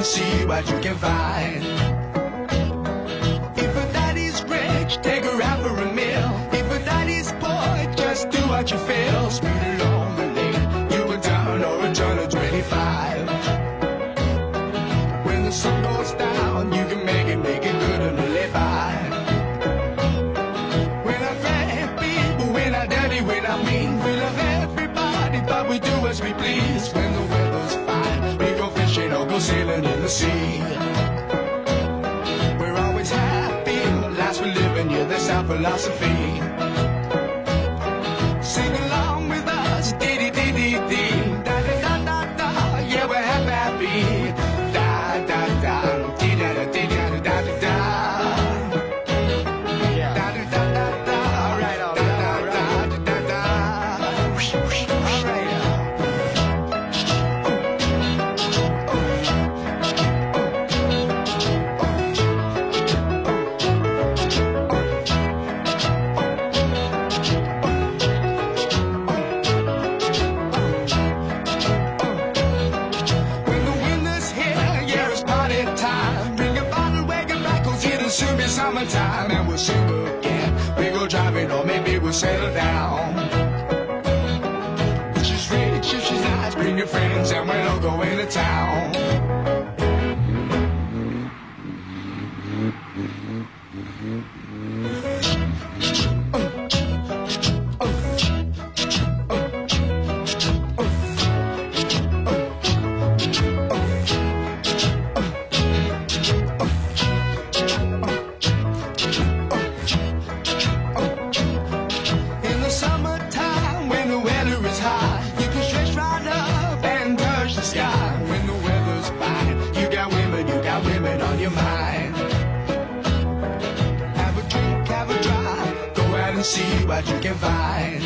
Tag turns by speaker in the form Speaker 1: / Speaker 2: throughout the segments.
Speaker 1: and see what you can find. If a daddy's rich, take her out for a meal. If a daddy's poor, just do what you feel. Speed along the lane, you a turn or a turn of 25. When the sun goes down, you can make it good and live by. When I thank people, when I dirty, when I mean, we love everybody, but we do as we please. When the weather's fine, we go fishing or go sailing in the sea. We're always happy, the lives we live in, yeah, that's our philosophy. Sing along with us, dee-dee-dee-dee-dee, da-da-da-da-da, yeah, we're happy, da-da-da, dee-da-da-dee-da-da-da-da. Summertime and we'll sing again. We go driving or maybe we'll settle down. If she's rich, if she's nice, bring your friends and we'll all go into town. See what you can find.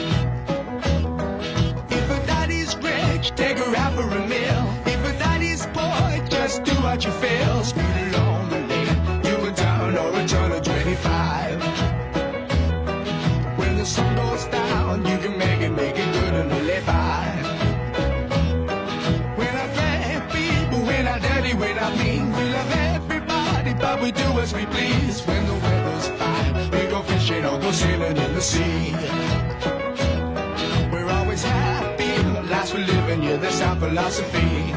Speaker 1: If a daddy's rich, take her out for a meal. If a daddy's poor, just do what you feel. Speed along the lane, you a turn or a turn of 25. When the sun goes down, you can make it good and live by. When I thank people, when I dirty, when I mean, we love everybody, but we do as we please. When the weather's fine, we go fishing or go sailing in the sea. We're always happy, the lives we live in, yeah, that's our philosophy.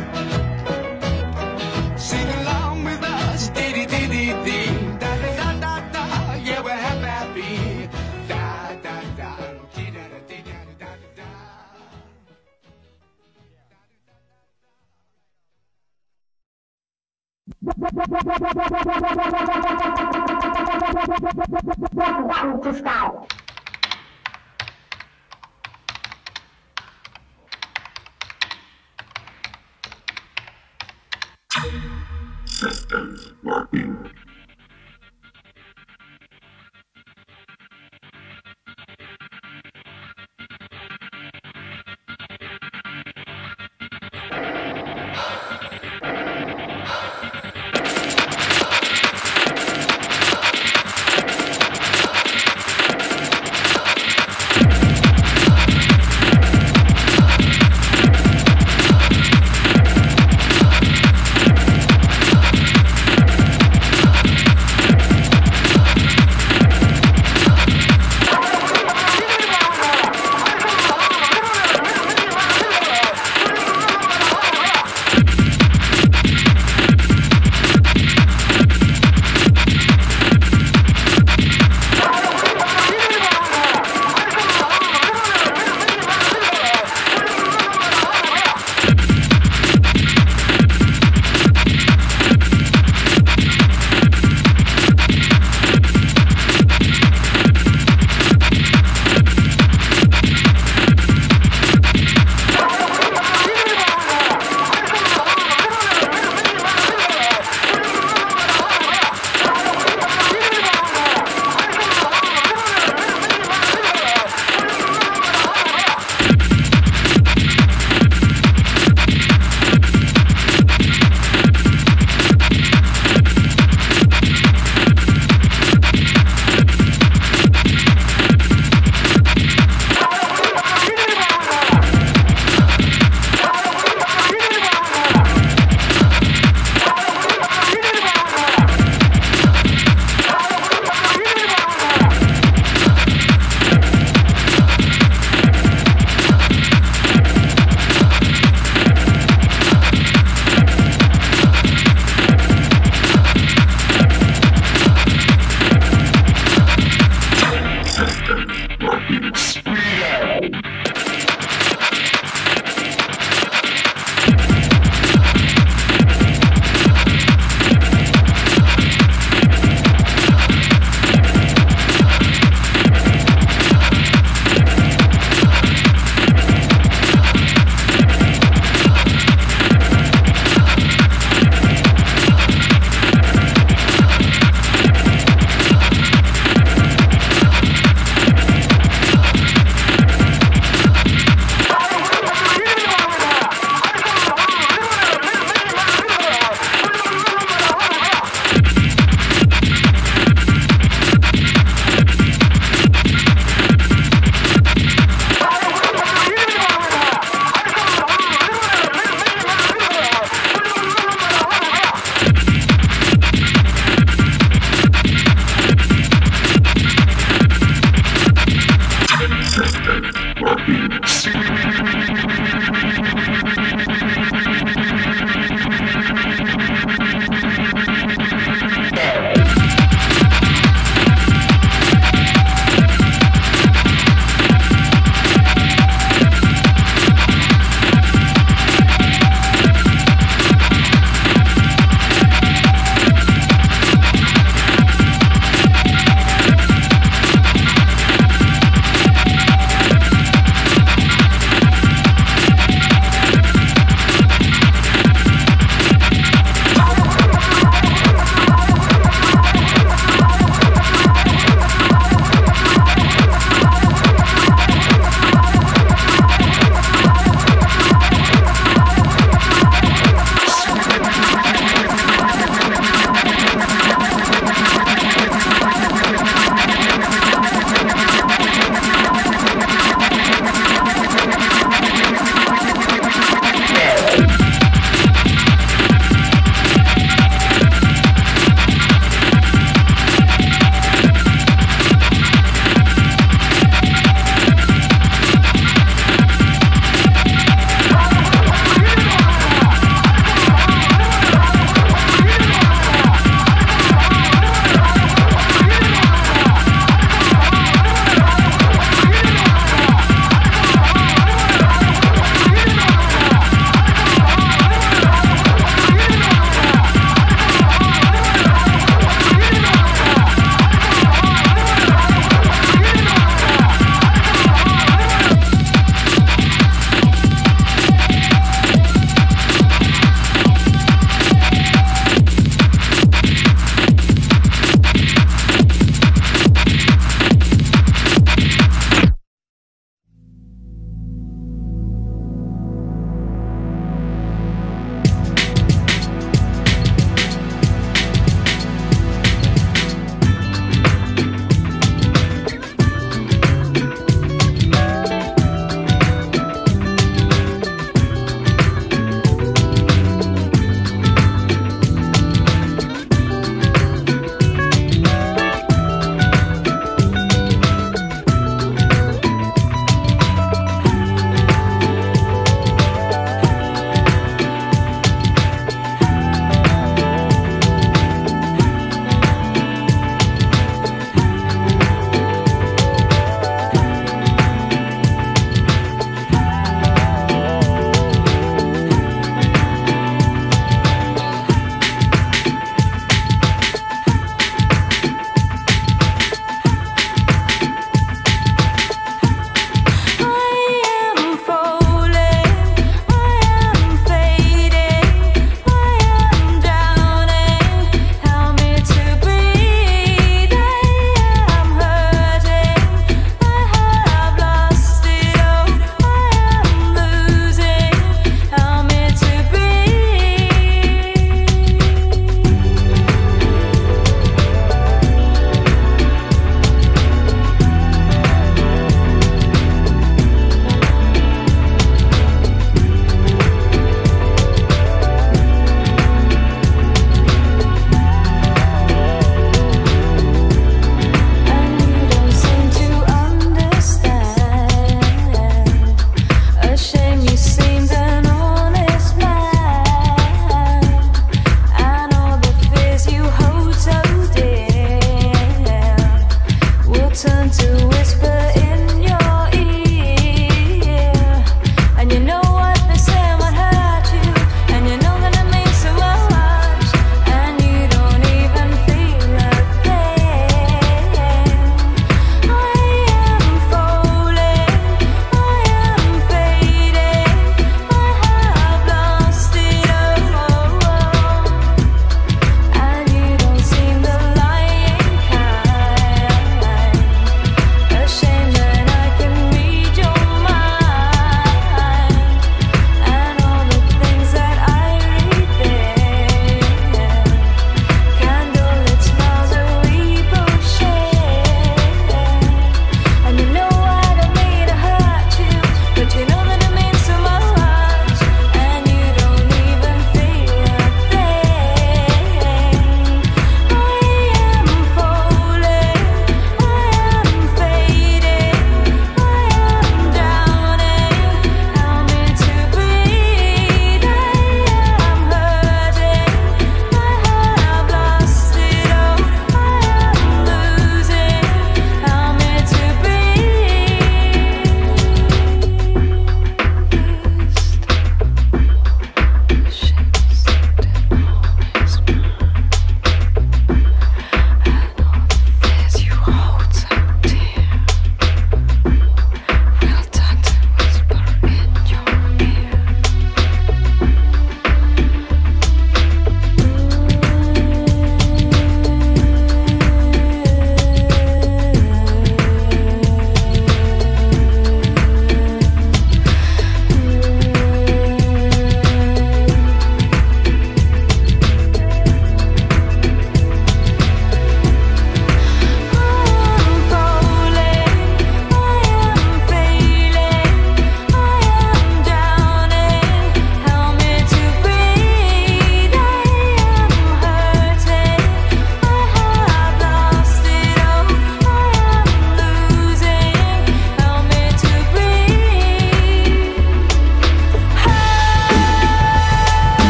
Speaker 1: Sing along with us, dee-dee-dee-dee-dee, da-da-da-da-da, yeah, we're happy, da-da-da, dee-da-da-dee-da-da-da-da.
Speaker 2: To sky.
Speaker 3: Systems working.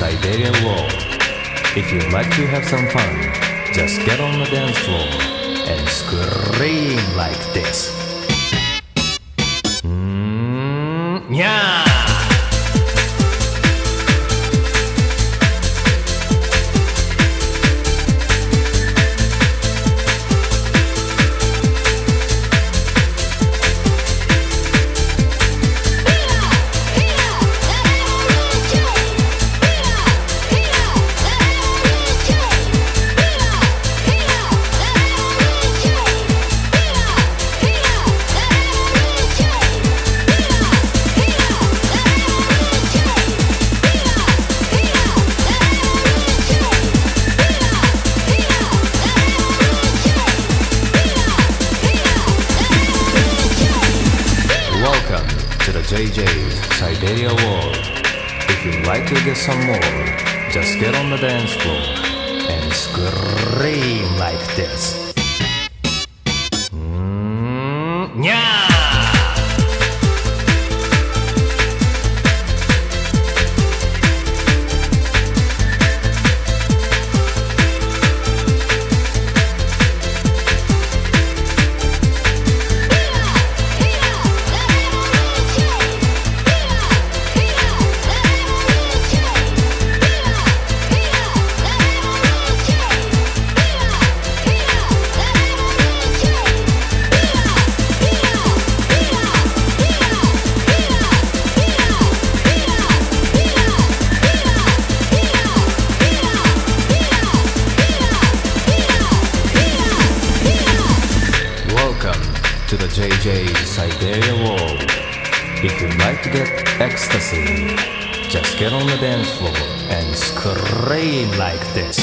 Speaker 3: Siberian Wall. If you'd like to have some fun, just get on the dance floor and scream like this. Yeah! JJ's Siberia World. If you'd like to get some more, just get on the dance floor and scream like this. Yeah! To the JJ's Siberia World. If you'd like to get ecstasy, just get on the dance floor and scream like this.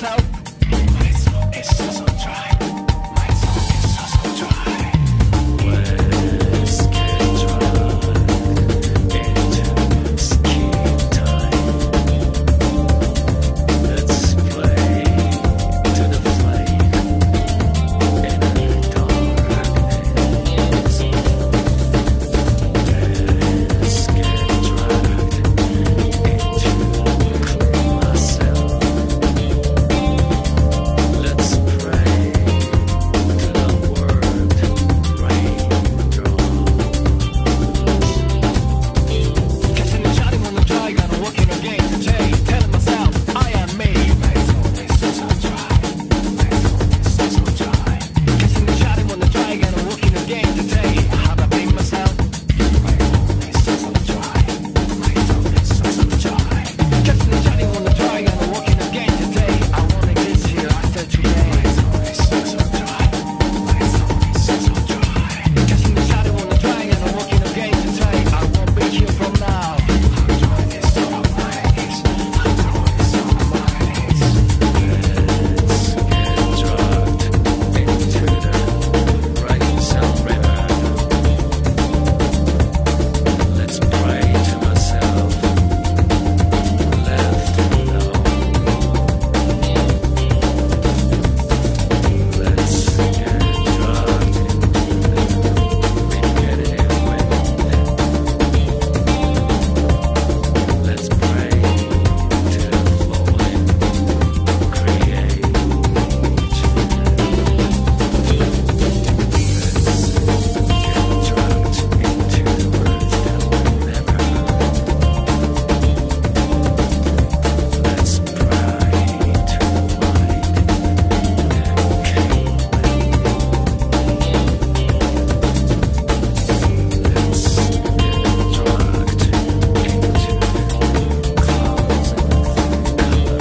Speaker 1: myself. My soul is so so dry. My soul is so so dry.
Speaker 4: Let's get drunk into ski time. Let's play to the flame in the darkness. Let's get dragged into myself. Let's pray to the word raindrops.
Speaker 1: Catching the shotty on the dry, gotta work in the game today. Telling myself I am me. My soul is so so dry. My soul is so so dry. Catching the shotty on the dry, gotta work in the game today. How to blame myself. My soul is so so dry. My soul is so so dry. Catching the shotty on the dry, gotta work in the game today. I wanna get here after today. My soul is so so dry. My soul is so so dry. Catching the shotty on the dry, gotta work in the game today. I won't be here from now. I'm drawing this on my knees. I'm drawing this on my knees.
Speaker 4: Let's get drugged into the right sound river. Let's pray to myself. Left alone. Let's get drugged into the repetitive wind. Let's pray to the flowing creation. Let's get drugged into the words that we never heard. Let's pray to the light that came late. Let's get drugged into the clouds and color.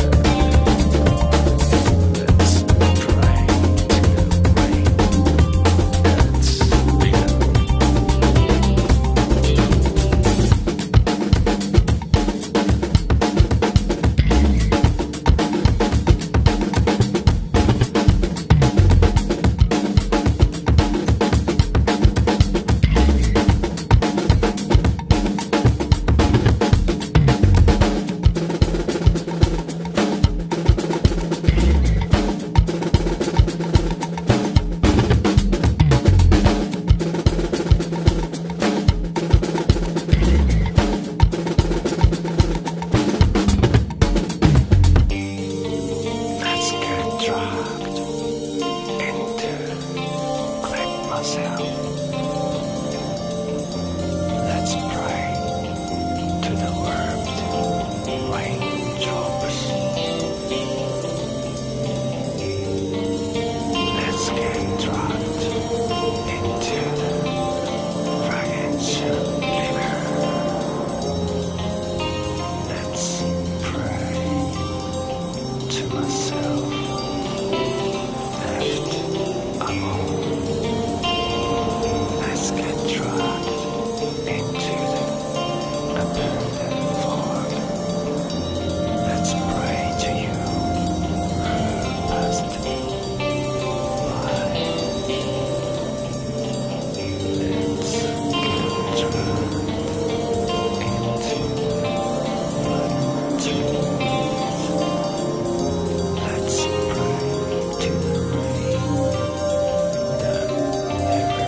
Speaker 4: Let's pray to the rain that's begun. Let's get drugged into click myself. Let's pray to the word raindrops. Let's get drugged into the fragile river. Let's pray to myself. Left alone. Let's get drugged into the abandoned fog. Let's pray to you who passed by. Let's get drugged into the Let's pray to the rain that never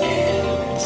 Speaker 4: ends.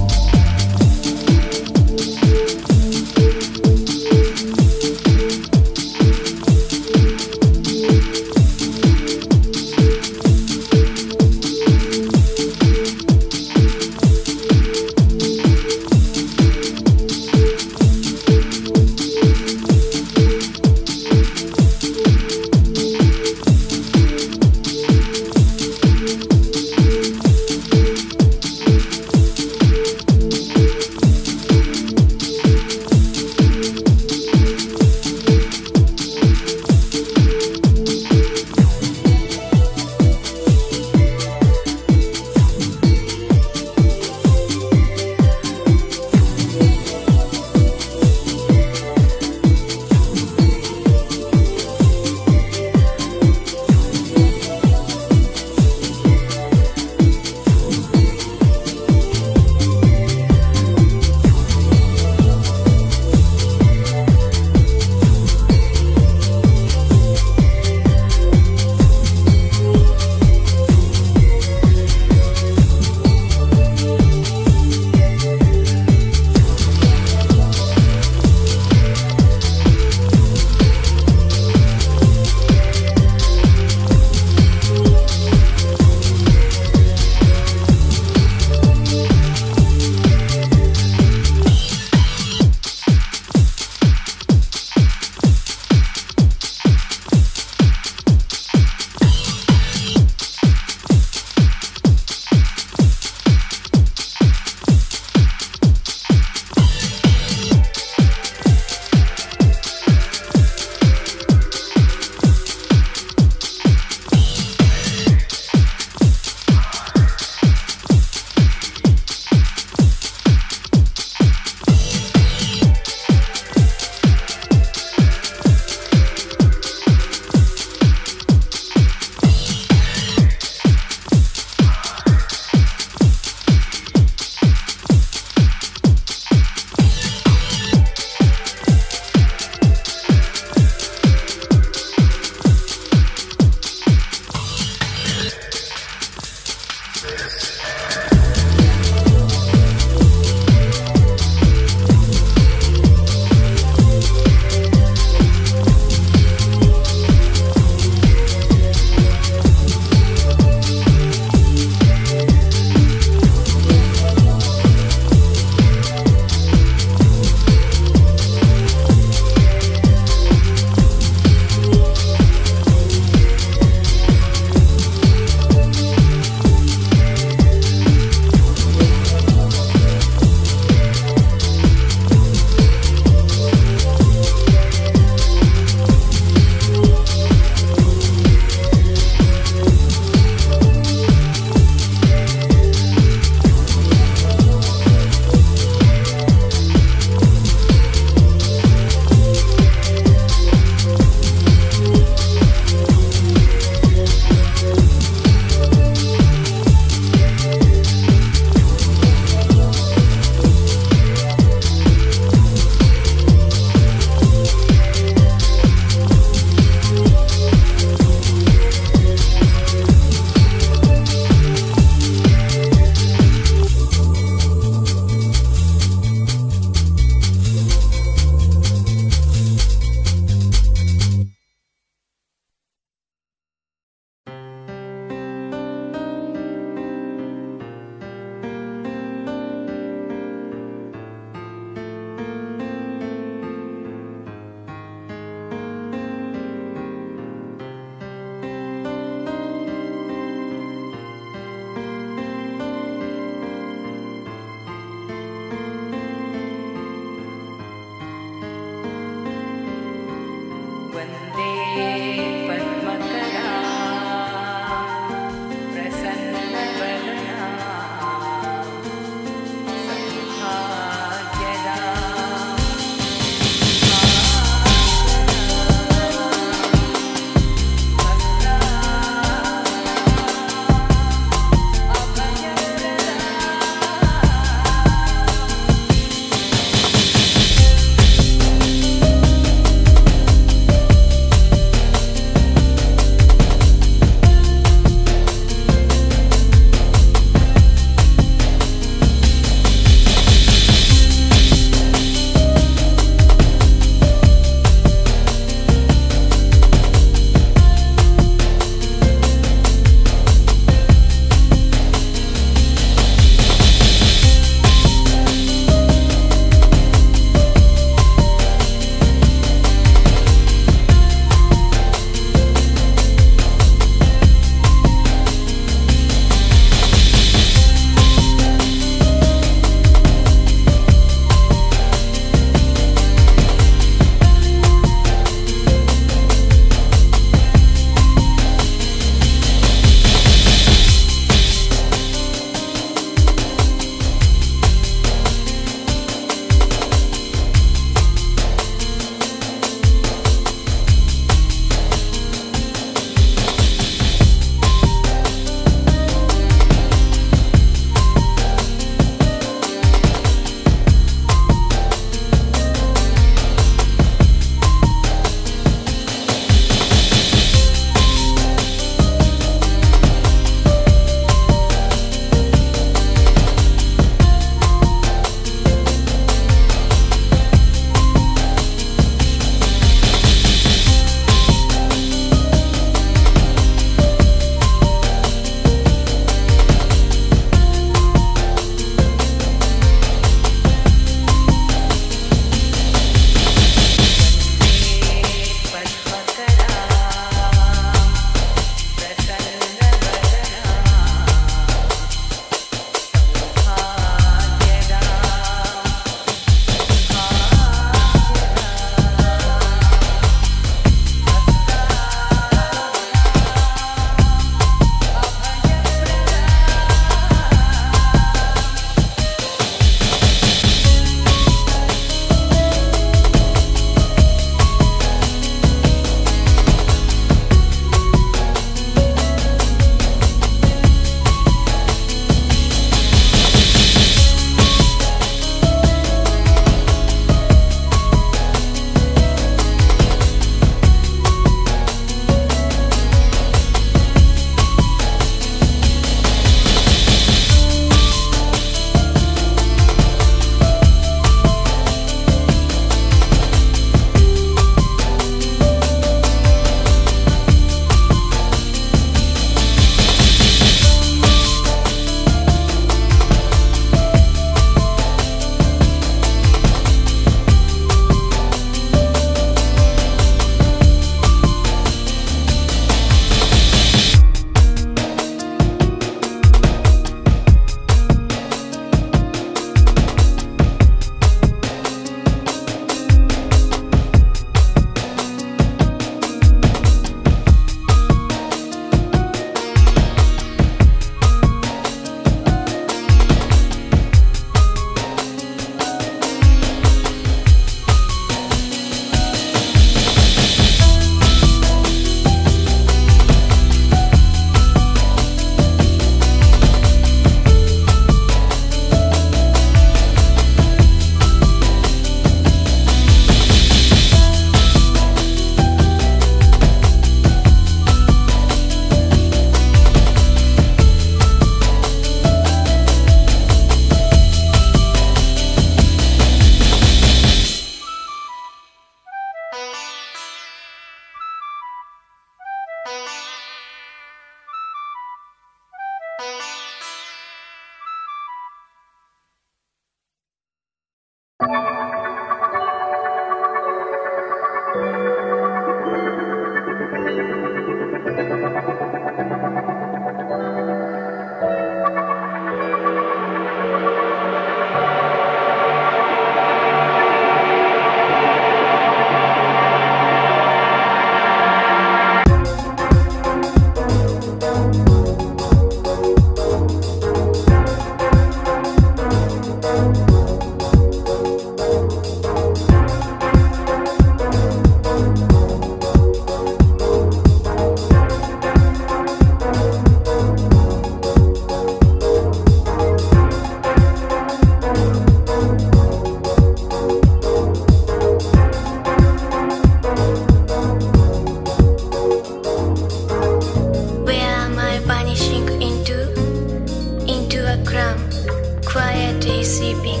Speaker 5: sleeping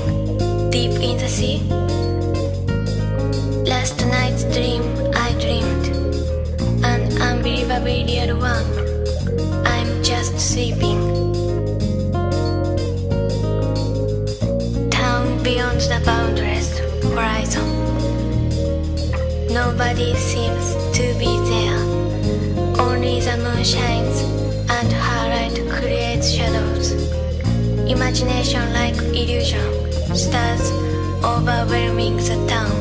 Speaker 5: deep in the sea. Last night's dream I dreamed, an unbelievably real one. I'm just sleeping. Town beyond the boundless horizon. Nobody seems to be there. Only the moon shines and her light creates shadows. Imagination like illusion, stars overwhelming the town.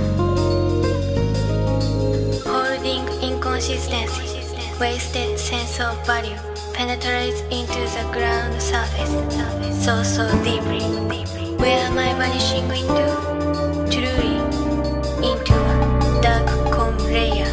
Speaker 5: Holding inconsistency, wasted sense of value penetrates into the ground surface, so deeply. Where am I vanishing into? Truly, into a dark calm layer.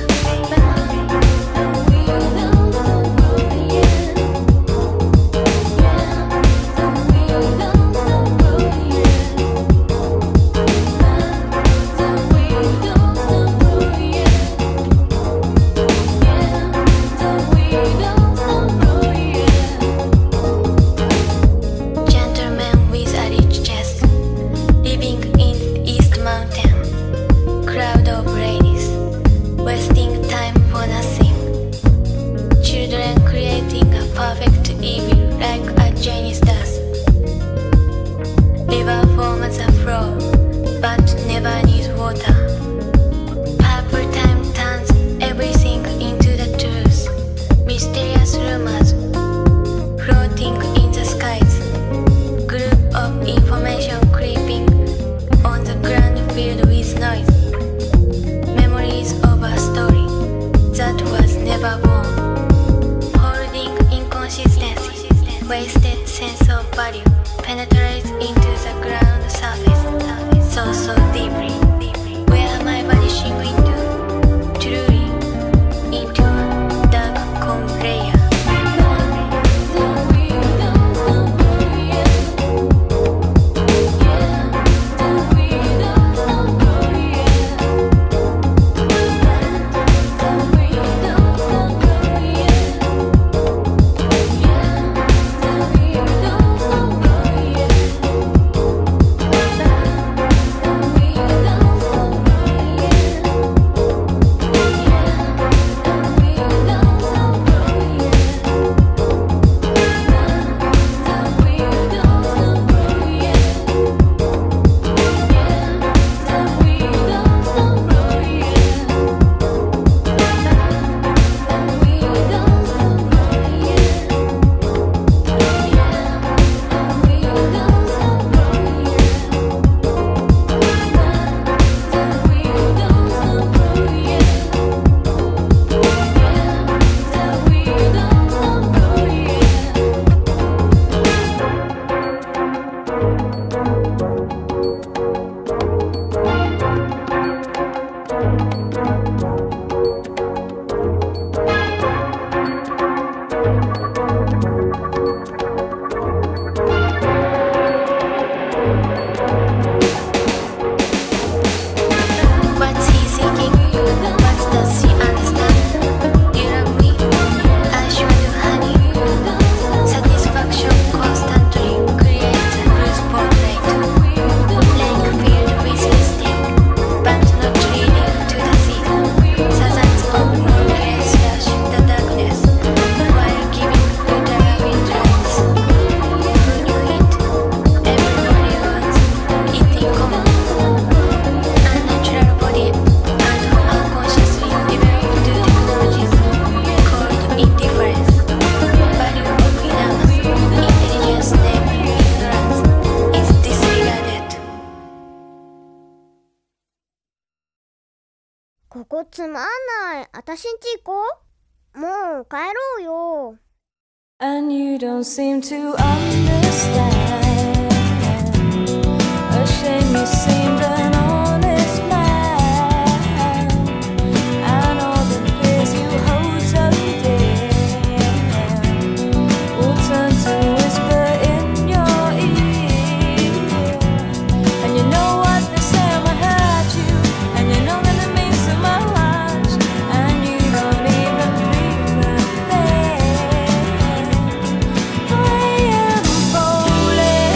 Speaker 5: Wasted sense of value penetrates into the ground surface, so deeply. Where am I vanishing into? Truly, into a dark calm layer.
Speaker 6: ここつまんない。あたしんち行こう。もう帰ろうよ。
Speaker 7: And you don't seem to understand. A shame you seemed an honest man. And all the fears you hold so dear will turn to whisper in your ear. And you know what they say might hurt you, and you know that it means so much, and you don't even feel the pain. I am falling.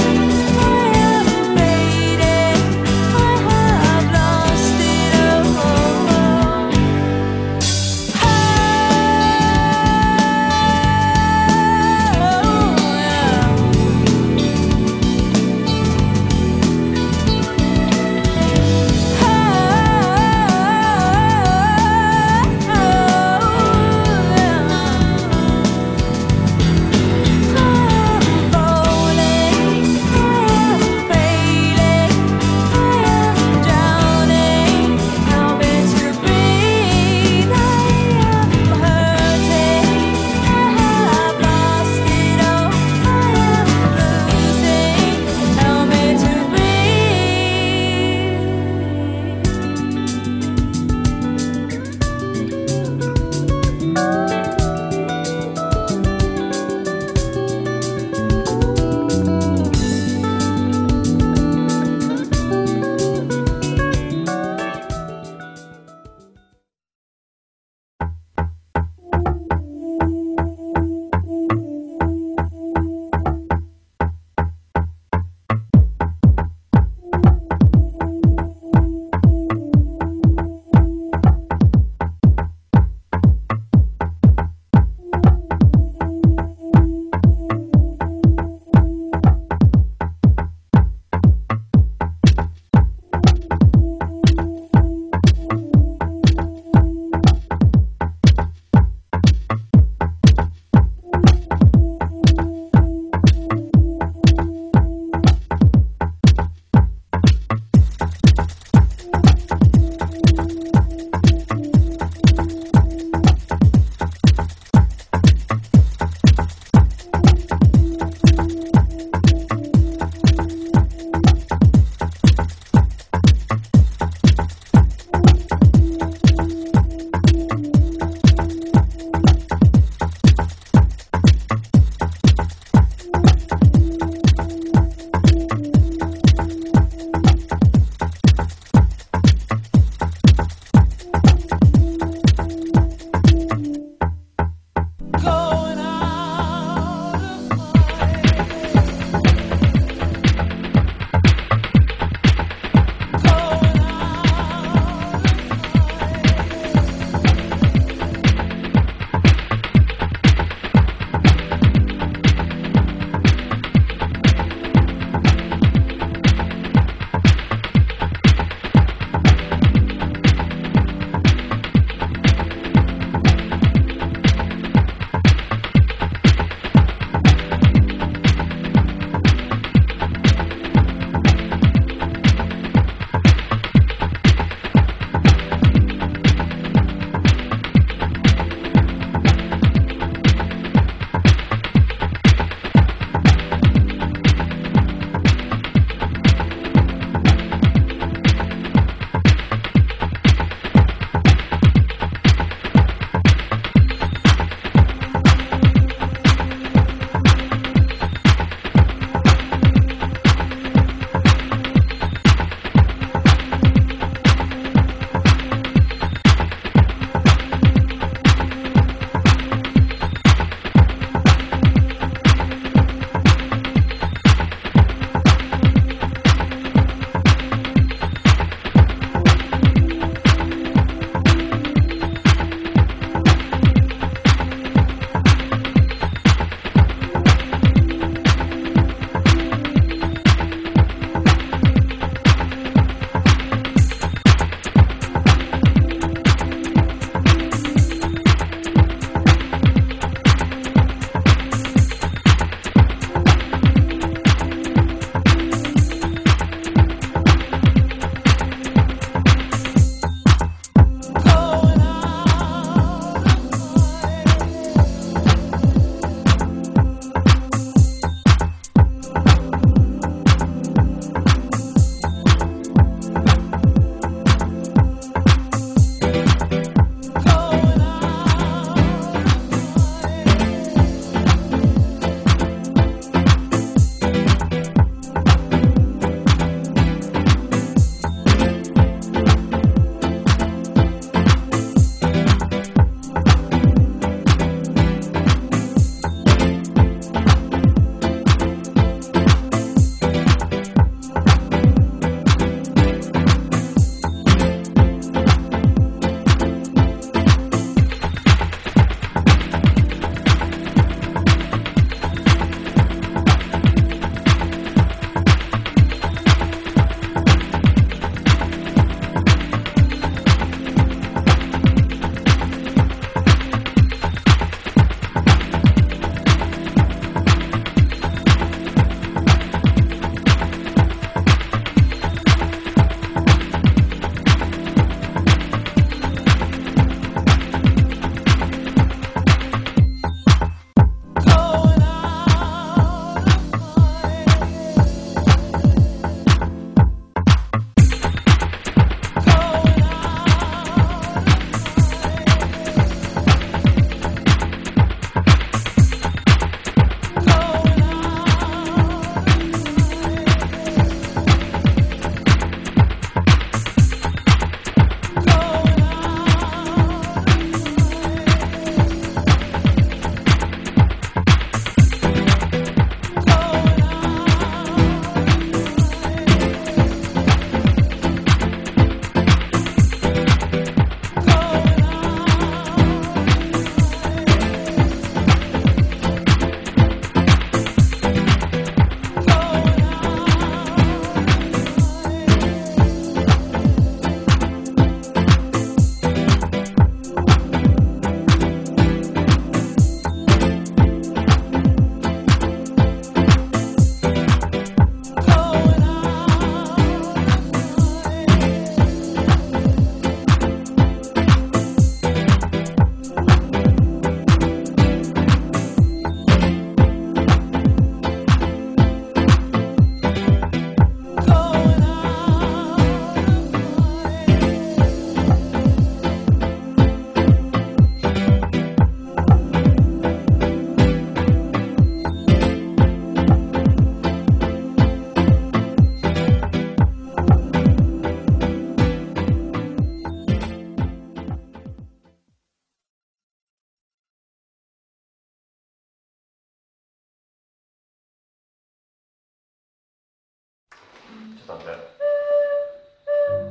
Speaker 8: たんで、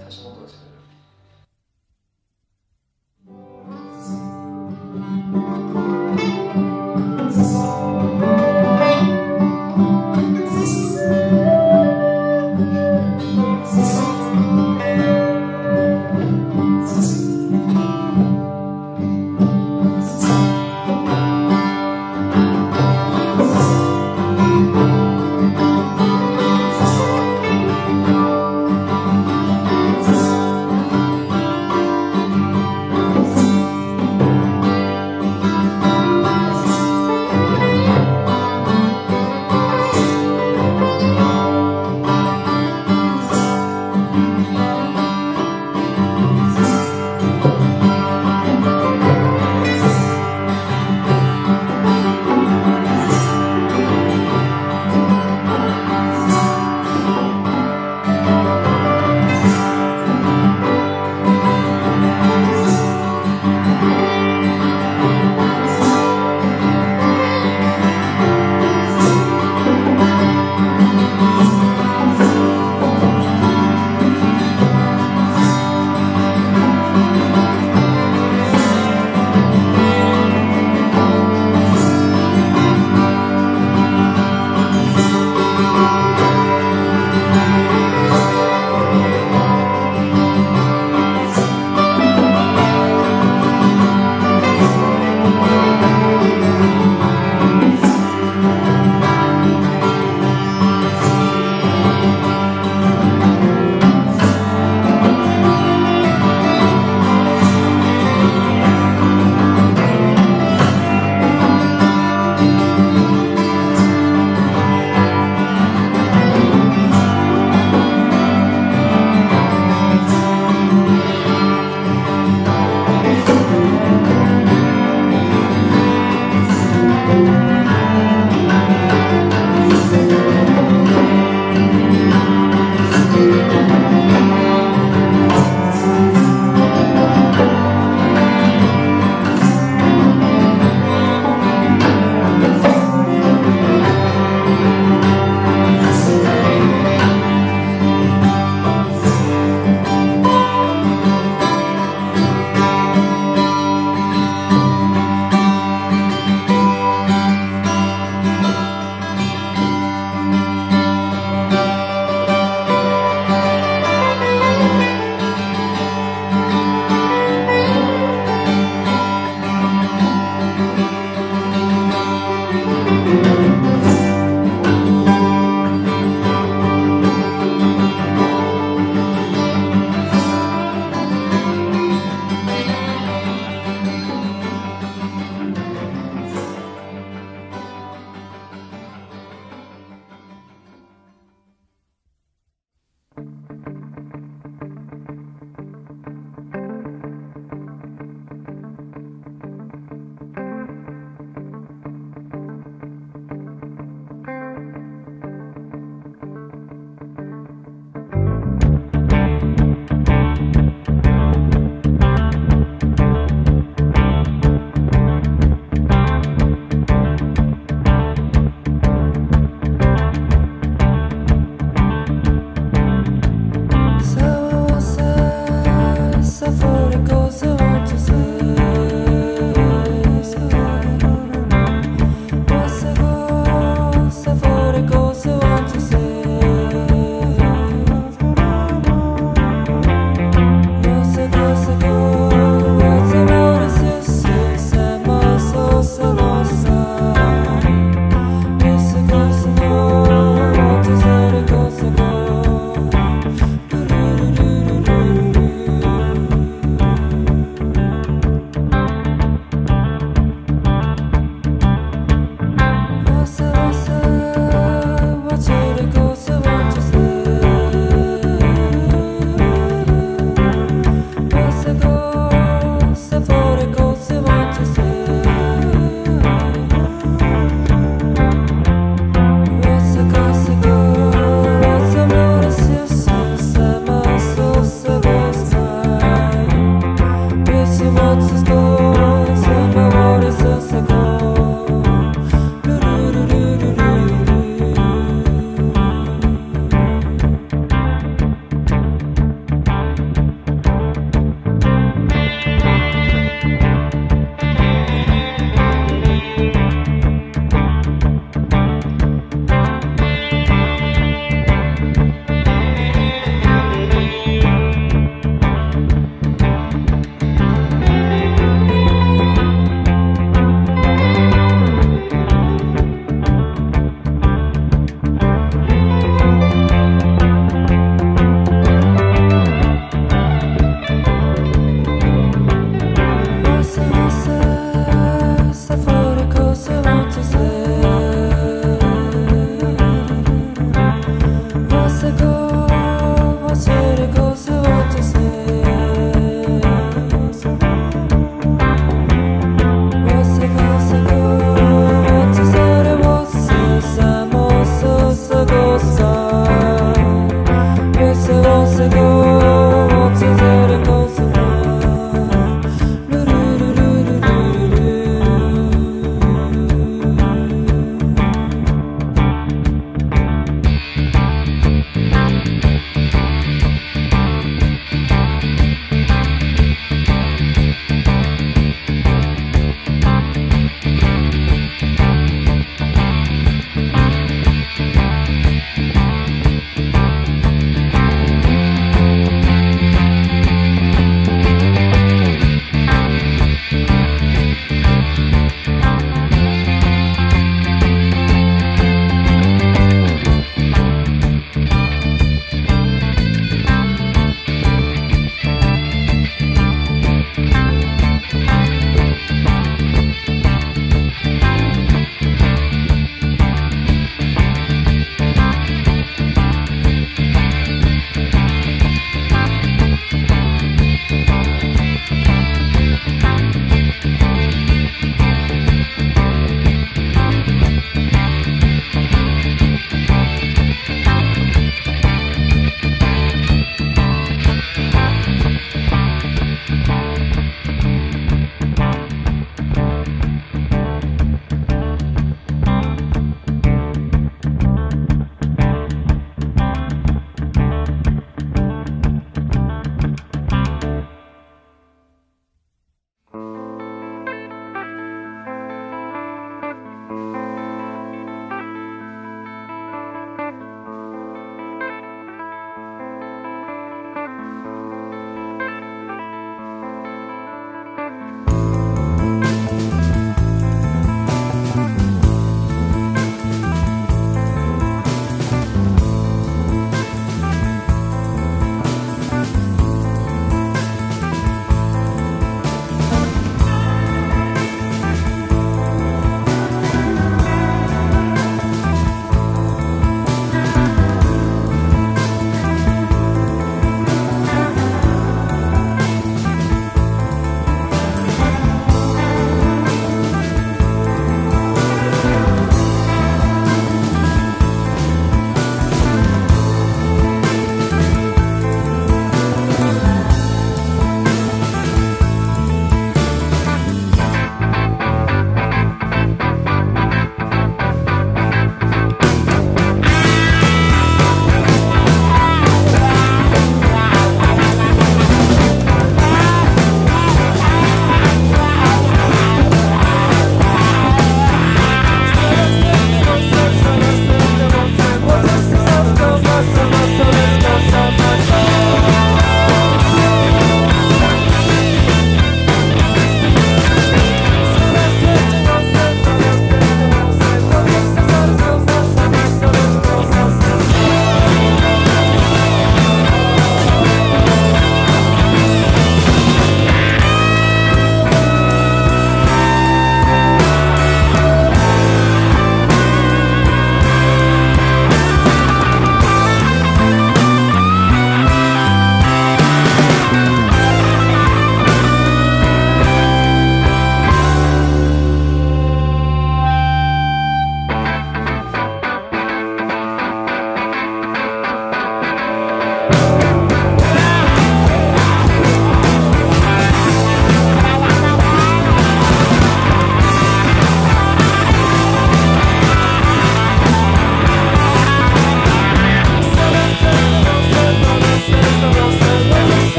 Speaker 8: 最初の音がしてる。
Speaker 7: 「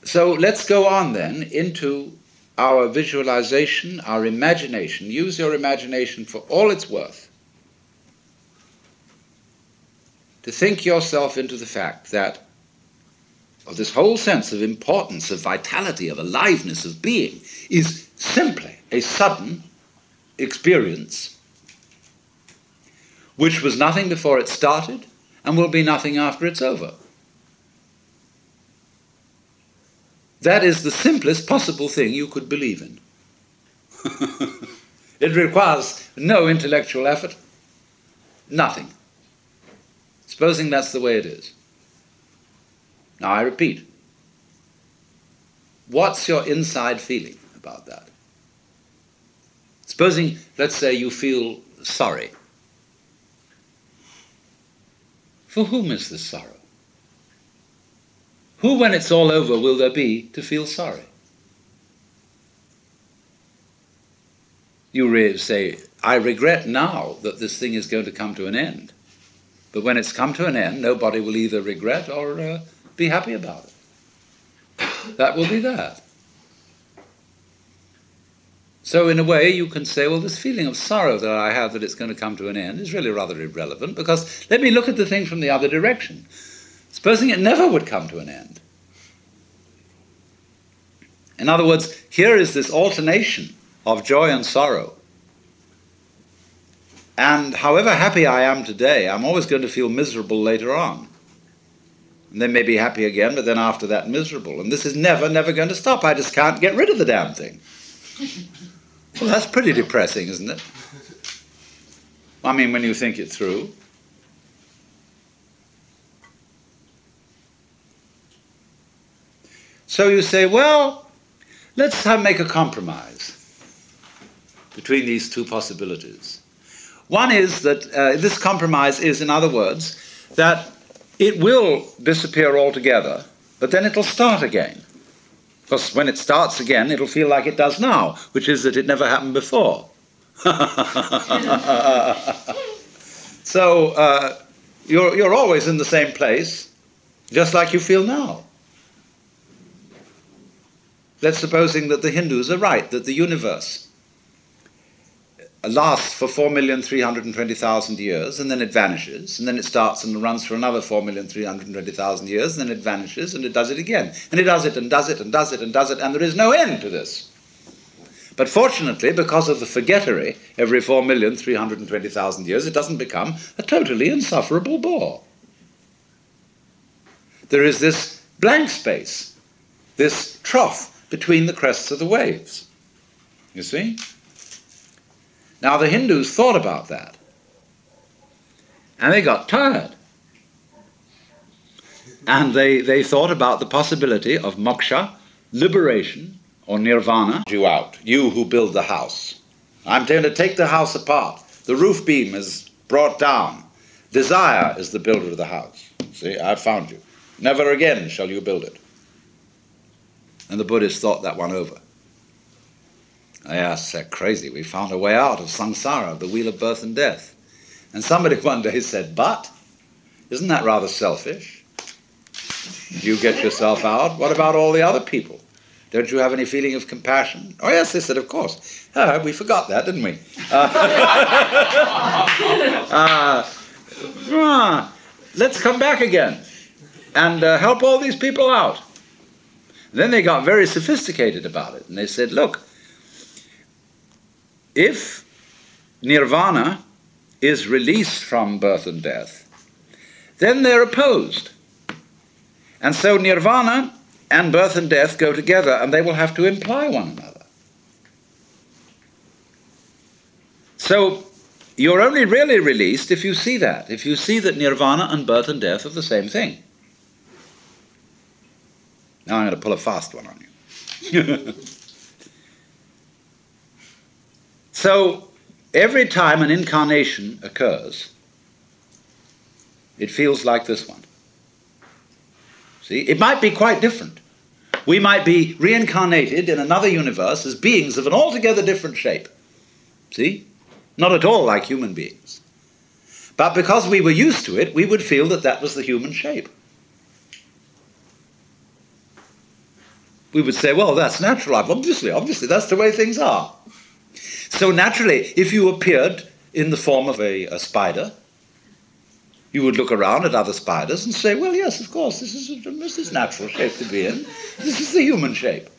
Speaker 9: So let's go on then into our visualization, our imagination. Use your imagination for all it's worth to think yourself into the fact that of this whole sense of importance, of vitality, of aliveness, of being, is simply a sudden experience which was nothing before it started and will be nothing after it's over. That is the simplest possible thing you could believe in. It requires no intellectual effort, nothing. Supposing that's the way it is. Now I repeat, what's your inside feeling about that? Supposing, let's say, you feel sorry. For whom is this sorrow? Who, when it's all over, will there be to feel sorry? You say, I regret now that this thing is going to come to an end. But when it's come to an end, nobody will either regret or be happy about it. That will be that. So in a way you can say, well, this feeling of sorrow that I have that it's going to come to an end is really rather irrelevant, because let me look at the thing from the other direction. Supposing it never would come to an end. In other words, here is this alternation of joy and sorrow. And however happy I am today, I'm always going to feel miserable later on. And then maybe happy again, but then after that miserable. And this is never going to stop. I just can't get rid of the damn thing. Well, that's pretty depressing, isn't it? I mean, when you think it through. So you say, well, let's make a compromise between these two possibilities. One is that this compromise is, in other words, that it will disappear altogether, but then it'll start again. Because when it starts again, it'll feel like it does now, which is that it never happened before. So you're always in the same place, just like you feel now. Let's supposing that the Hindus are right, that the universe lasts for 4,320,000 years, and then it vanishes, and then it starts and runs for another 4,320,000 years, and then it vanishes, and it does it again. And it does it, and does it, and does it, and does it, and there is no end to this. But fortunately, because of the forgettery, every 4,320,000 years, it doesn't become a totally insufferable bore. There is this blank space, this trough between the crests of the waves. You see? Now the Hindus thought about that, and they got tired. And they thought about the possibility of moksha, liberation, or nirvana. You out, you who build the house. I'm going to take the house apart. The roof beam is brought down. Desire is the builder of the house. See, I've found you. Never again shall you build it. And the Buddhists thought that one over. They asked, they're crazy, we found a way out of samsara, the wheel of birth and death. And somebody one day said, but, isn't that rather selfish? You get yourself out, what about all the other people? Don't you have any feeling of compassion? Oh yes, they said, of course. We forgot that, didn't we? Let's come back again and help all these people out. And then they got very sophisticated about it, and they said, look, if nirvana is released from birth and death, then they're opposed. And so nirvana and birth and death go together, and they will have to imply one another. So you're only really released if you see that, if you see that nirvana and birth and death are the same thing. Now I'm going to pull a fast one on you. So every time an incarnation occurs, it feels like this one. See, it might be quite different. We might be reincarnated in another universe as beings of an altogether different shape. See? Not at all like human beings. But because we were used to it, we would feel that that was the human shape. we would say, well, that's natural life. Obviously, that's the way things are. So naturally, if you appeared in the form of a spider, you would look around at other spiders and say, well, yes, of course, this is natural shape to be in. This is the human shape.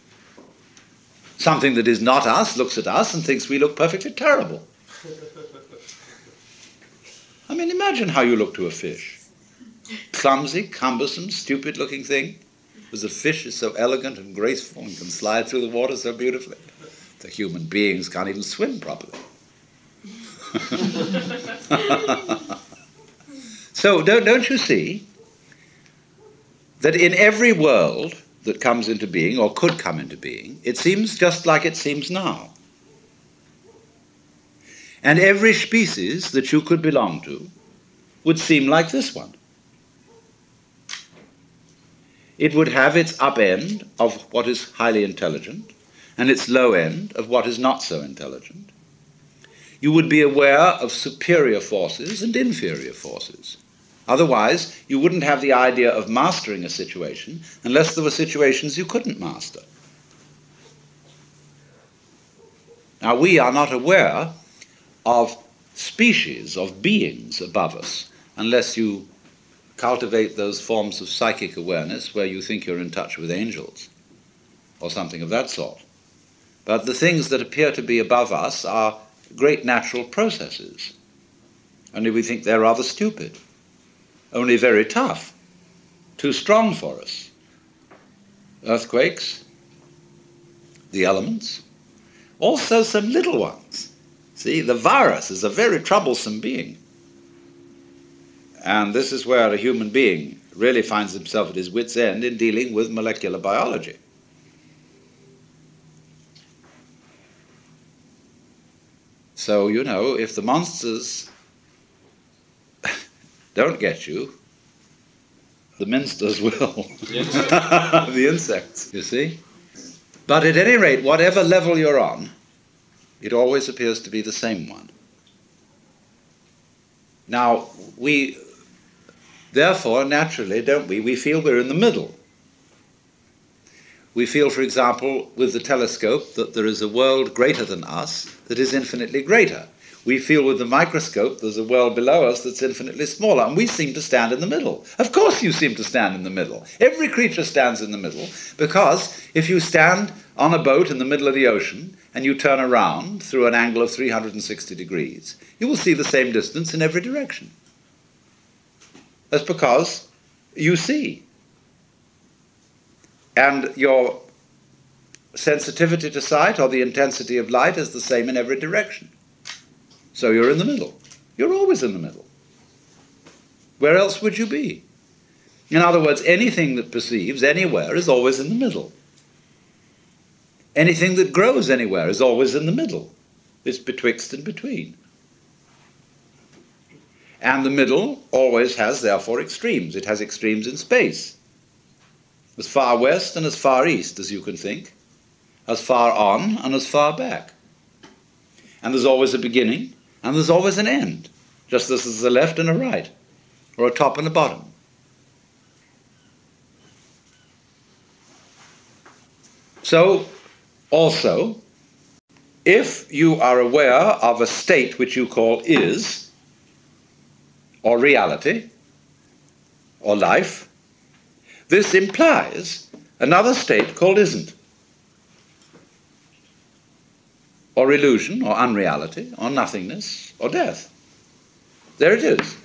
Speaker 9: Something that is not us looks at us and thinks we look perfectly terrible. I mean, imagine how you look to a fish. Clumsy, cumbersome, stupid-looking thing. Because a fish is so elegant and graceful and can slide through the water so beautifully. The human beings can't even swim properly. So don't you see that in every world that comes into being, or could come into being, it seems just like it seems now. And every species that you could belong to would seem like this one. It would have its up end of what is highly intelligent and its low end of what is not so intelligent. You would be aware of superior forces and inferior forces. Otherwise, you wouldn't have the idea of mastering a situation unless there were situations you couldn't master. Now, we are not aware of species, of beings above us, unless you cultivate those forms of psychic awareness where you think you're in touch with angels or something of that sort. But the things that appear to be above us are great natural processes. Only we think they're rather stupid, only very tough, too strong for us. Earthquakes, the elements, also some little ones. See, the virus is a very troublesome being. And this is where a human being really finds himself at his wit's end in dealing with molecular biology. So, you know, if the monsters don't get you, the minsters will. The insects, you see. But at any rate, whatever level you're on, it always appears to be the same one. Now, we, therefore, naturally, don't we feel we're in the middle. We feel, for example, with the telescope, that there is a world greater than us that is infinitely greater. We feel with the microscope there's a world below us that's infinitely smaller, and we seem to stand in the middle. Of course you seem to stand in the middle. Every creature stands in the middle, because if you stand on a boat in the middle of the ocean and you turn around through an angle of 360 degrees, you will see the same distance in every direction. That's because you see. And your sensitivity to sight or the intensity of light is the same in every direction. So you're in the middle. You're always in the middle. Where else would you be? In other words, anything that perceives anywhere is always in the middle. Anything that grows anywhere is always in the middle. It's betwixt and between. And the middle always has, therefore, extremes. It has extremes in space. As far west and as far east as you can think, as far on and as far back. And there's always a beginning and there's always an end, just as there's a left and a right, or a top and a bottom. So, also, if you are aware of a state which you call is, or reality, or life, this implies another state called isn't, or illusion, or unreality, or nothingness, or death. There it is.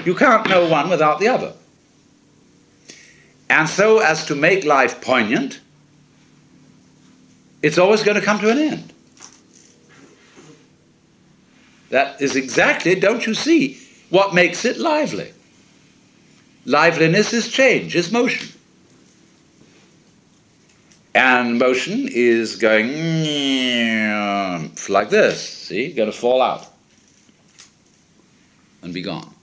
Speaker 9: You can't know one without the other. And so as to make life poignant, it's always going to come to an end. That is exactly, don't you see, what makes it lively. Liveliness is change, is motion. And motion is going like this, see, going to fall out and be gone.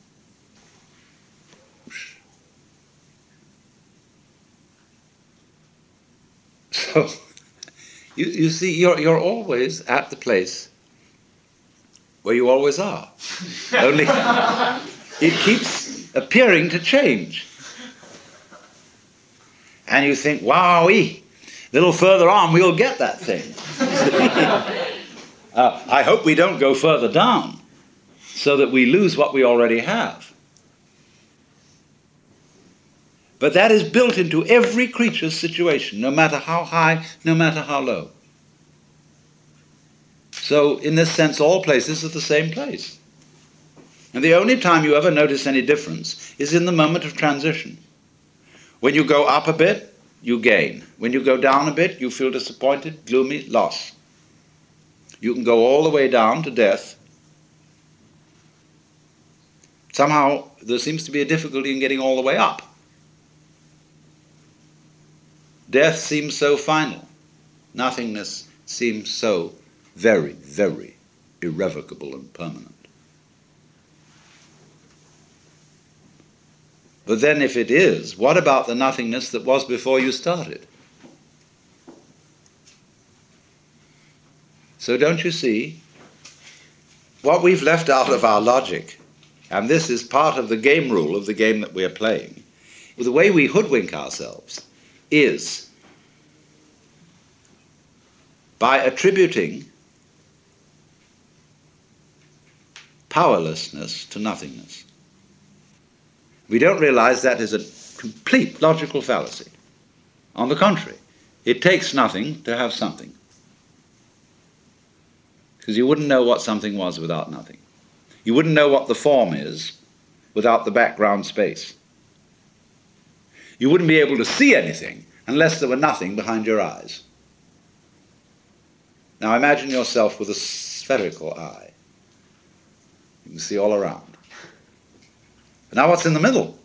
Speaker 9: So, you see, you're always at the place where you always are. Only it keeps appearing to change. And you think, wowee, A little further on, we'll get that thing. I hope we don't go further down so that we lose what we already have. But that is built into every creature's situation, no matter how high, no matter how low. So, in this sense, all places are the same place. And the only time you ever notice any difference is in the moment of transition. When you go up a bit, you gain. When you go down a bit, you feel disappointed, gloomy, loss. You can go all the way down to death. Somehow, there seems to be a difficulty in getting all the way up. Death seems so final. Nothingness seems so very, very irrevocable and permanent. But then if it is, what about the nothingness that was before you started? So don't you see, what we've left out of our logic, and this is part of the game rule of the game that we're playing, the way we hoodwink ourselves is by attributing powerlessness to nothingness. We don't realize that is a complete logical fallacy. On the contrary, it takes nothing to have something. Because you wouldn't know what something was without nothing. You wouldn't know what the form is without the background space. You wouldn't be able to see anything unless there were nothing behind your eyes. Now imagine yourself with a spherical eye. You can see all around. But now what's in the middle?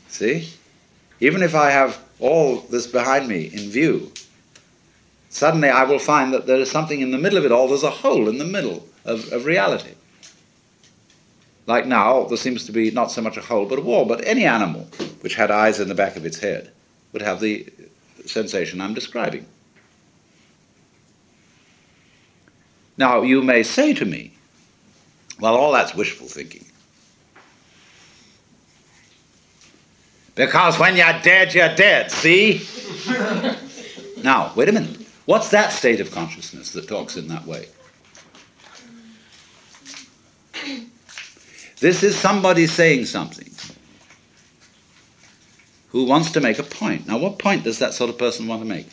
Speaker 9: See? Even if I have all this behind me in view, suddenly I will find that there is something in the middle of it all. There's a hole in the middle of reality. Like now, there seems to be not so much a hole but a wall. But any animal which had eyes in the back of its head would have the sensation I'm describing. Now, you may say to me, well, all that's wishful thinking. Because when you're dead, see? Now, wait a minute. What's that state of consciousness that talks in that way? This is somebody saying something who wants to make a point. Now, what point does that sort of person want to make?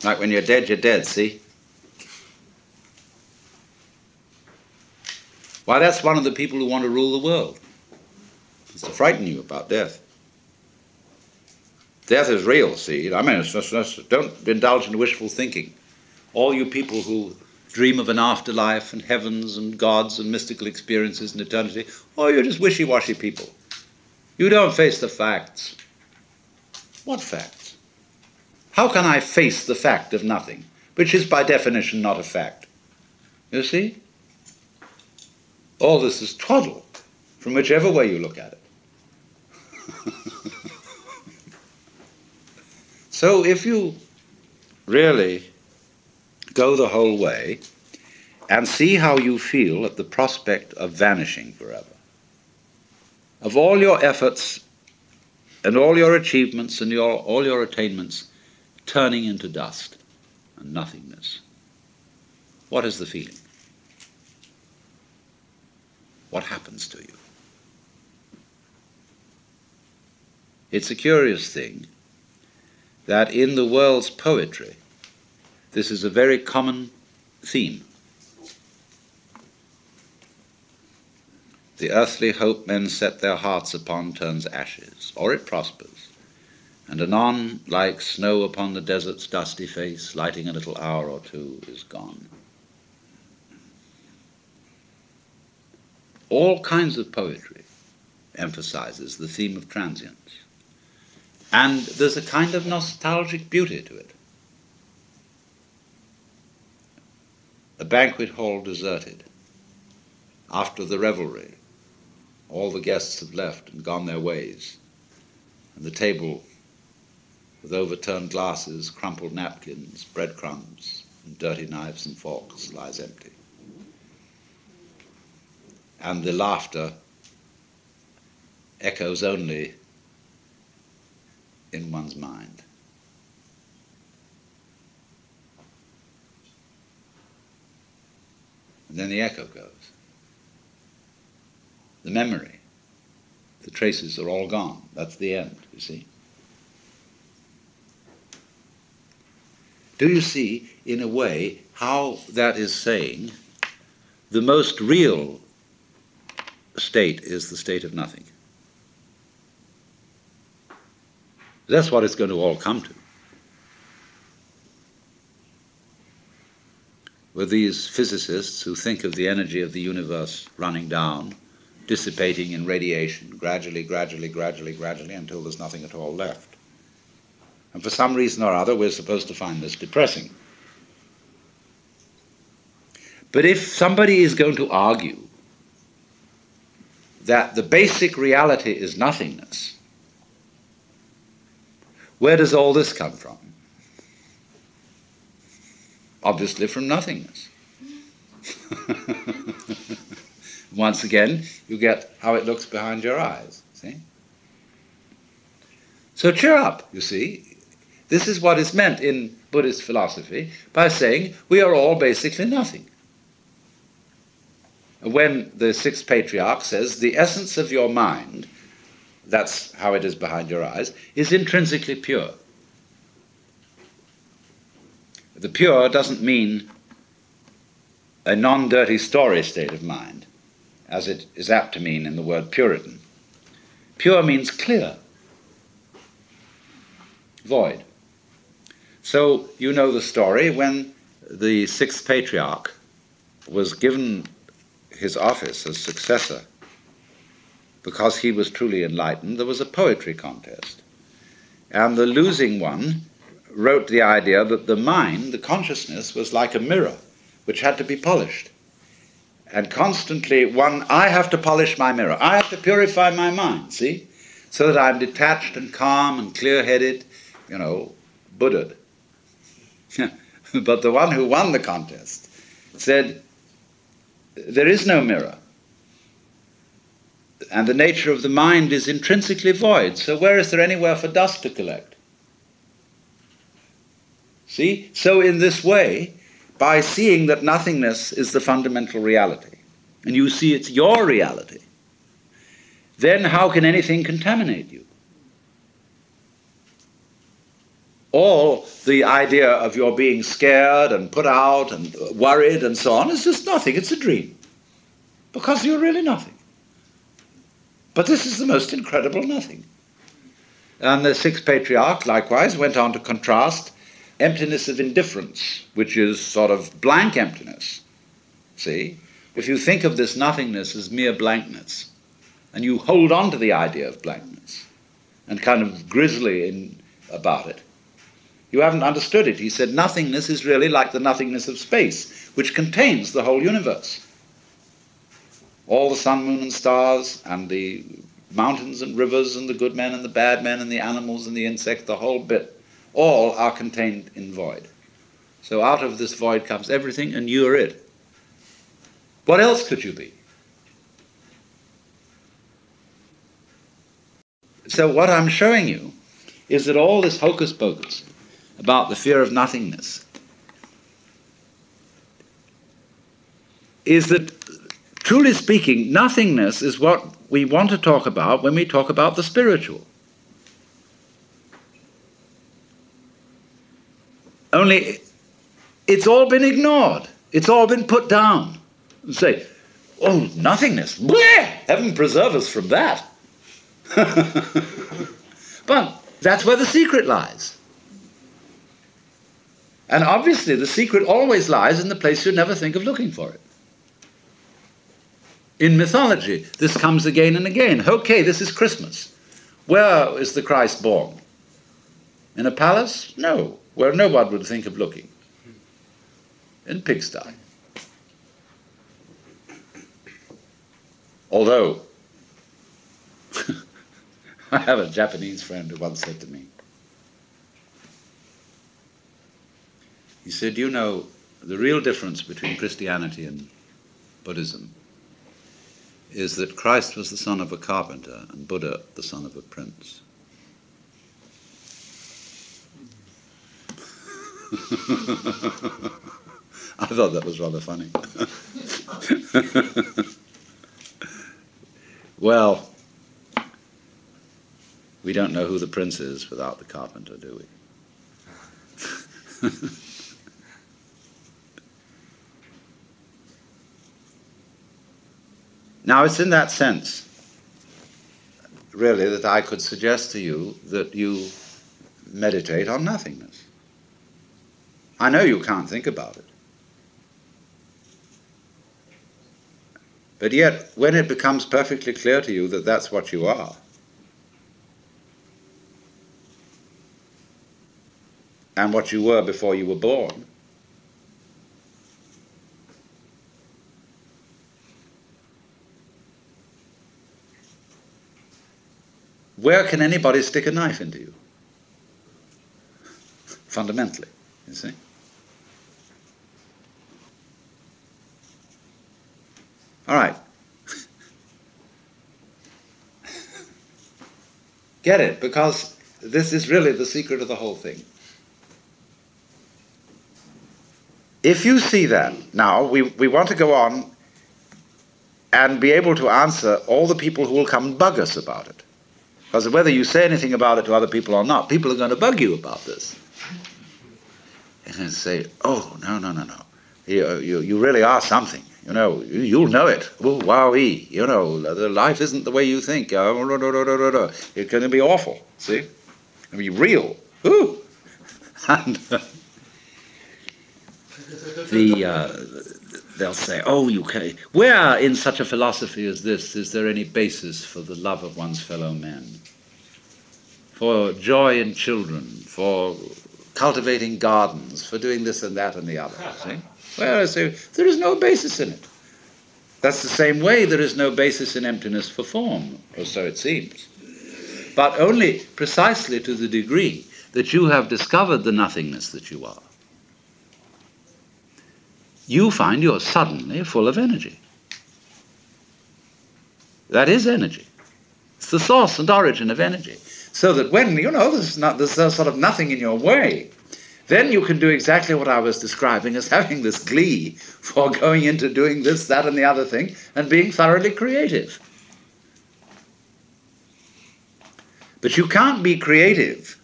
Speaker 9: Like when you're dead, see? Why, that's one of the people who want to rule the world. It's to frighten you about death. Death is real, see? I mean, don't indulge in wishful thinking. All you people who dream of an afterlife and heavens and gods and mystical experiences and eternity, oh, you're just wishy-washy people. You don't face the facts. What facts? How can I face the fact of nothing, which is by definition not a fact? You see? All this is twaddle, from whichever way you look at it. So if you really go the whole way and see how you feel at the prospect of vanishing forever, of all your efforts and all your achievements and all your attainments turning into dust and nothingness, what is the feeling? What happens to you? It's a curious thing that in the world's poetry, this is a very common theme. The earthly hope men set their hearts upon turns ashes, or it prospers, and anon, like snow upon the desert's dusty face, lighting a little hour or two, is gone. All kinds of poetry emphasizes the theme of transience. And there's a kind of nostalgic beauty to it. A banquet hall deserted. After the revelry, all the guests have left and gone their ways, and the table with overturned glasses, crumpled napkins, breadcrumbs, and dirty knives and forks lies empty. And the laughter echoes only in one's mind. then the echo goes. The memory, the traces are all gone. That's the end, you see. Do you see, in a way, how that is saying the most real state is the state of nothing? That's what it's going to all come to. With these physicists who think of the energy of the universe running down, dissipating in radiation, gradually, until there's nothing at all left. And for some reason or other, we're supposed to find this depressing. But if somebody is going to argue that the basic reality is nothingness, where does all this come from? Obviously from nothingness. Once again, you get how it looks behind your eyes, see? So cheer up, you see. This is what is meant in Buddhist philosophy by saying we are all basically nothing. When the sixth patriarch says the essence of your mind, that's how it is behind your eyes, is intrinsically pure. The pure doesn't mean a non-dirty story state of mind, as it is apt to mean in the word Puritan. Pure means clear, void. So you know the story when the sixth patriarch was given his office as successor. Because he was truly enlightened, there was a poetry contest. And the losing one wrote the idea that the mind, the consciousness, was like a mirror which had to be polished. And constantly I have to polish my mirror. I have to purify my mind, see? So that I'm detached and calm and clear-headed, Buddha'd. But the one who won the contest said, there is no mirror. And the nature of the mind is intrinsically void. So where is there anywhere for dust to collect? See? So in this way, by seeing that nothingness is the fundamental reality, and you see it's your reality, then how can anything contaminate you? All the idea of your being scared and put out and worried and so on is just nothing. It's a dream. Because you're really nothing. But this is the most incredible nothing. And the sixth patriarch, likewise, went on to contrast emptiness of indifference, which is sort of blank emptiness. See? If you think of this nothingness as mere blankness, and you hold on to the idea of blankness, and kind of grisly about it, you haven't understood it. He said nothingness is really like the nothingness of space, which contains the whole universe. All the sun, moon, and stars, and the mountains and rivers, and the good men and the bad men, and the animals and the insects, the whole bit, all are contained in void. So out of this void comes everything, and you are it. What else could you be? So what I'm showing you is that all this hocus pocus about the fear of nothingness is that, truly speaking, nothingness is what we want to talk about when we talk about the spiritual. Only it's all been ignored. It's all been put down. And say, oh, nothingness. Bleh! Heaven preserve us from that. But that's where the secret lies. And obviously the secret always lies in the place you never think of looking for it. In mythology, this comes again and again. Okay, this is Christmas. Where is the Christ born? In a palace? No, where no one would think of looking. In pigsty. Although, I have a Japanese friend who once said to me, he said, you know, the real difference between Christianity and Buddhism is that Christ was the son of a carpenter and Buddha the son of a prince. I thought that was rather funny. Well, we don't know who the prince is without the carpenter, do we? Now, it's in that sense, really, that I could suggest to you that you meditate on nothingness. I know you can't think about it. But yet, when it becomes perfectly clear to you that that's what you are, and what you were before you were born, where can anybody stick a knife into you? Fundamentally, you see? All right. Get it, because this is really the secret of the whole thing. If you see that, now, we want to go on and be able to answer all the people who will come and bug us about it. Because whether you say anything about it to other people or not, people are going to bug you about this. And say, oh, no. You really are something. You know, you'll know it. Oh, wowee. You know, the life isn't the way you think. It's going to be awful, see? It's going to be real. Ooh. And they'll say, oh, you can. Where in such a philosophy as this is there any basis for the love of one's fellow men? For joy in children, for cultivating gardens, for doing this and that and the other, see? Well, I say, there is no basis in it. That's the same way there is no basis in emptiness for form, or so it seems. But only precisely to the degree that you have discovered the nothingness that you are, you find you're suddenly full of energy. That is energy. It's the source and origin of energy. So that when, you know, there's sort of nothing in your way, then you can do exactly what I was describing as having this glee for going into doing this, that, and the other thing, and being thoroughly creative. But you can't be creative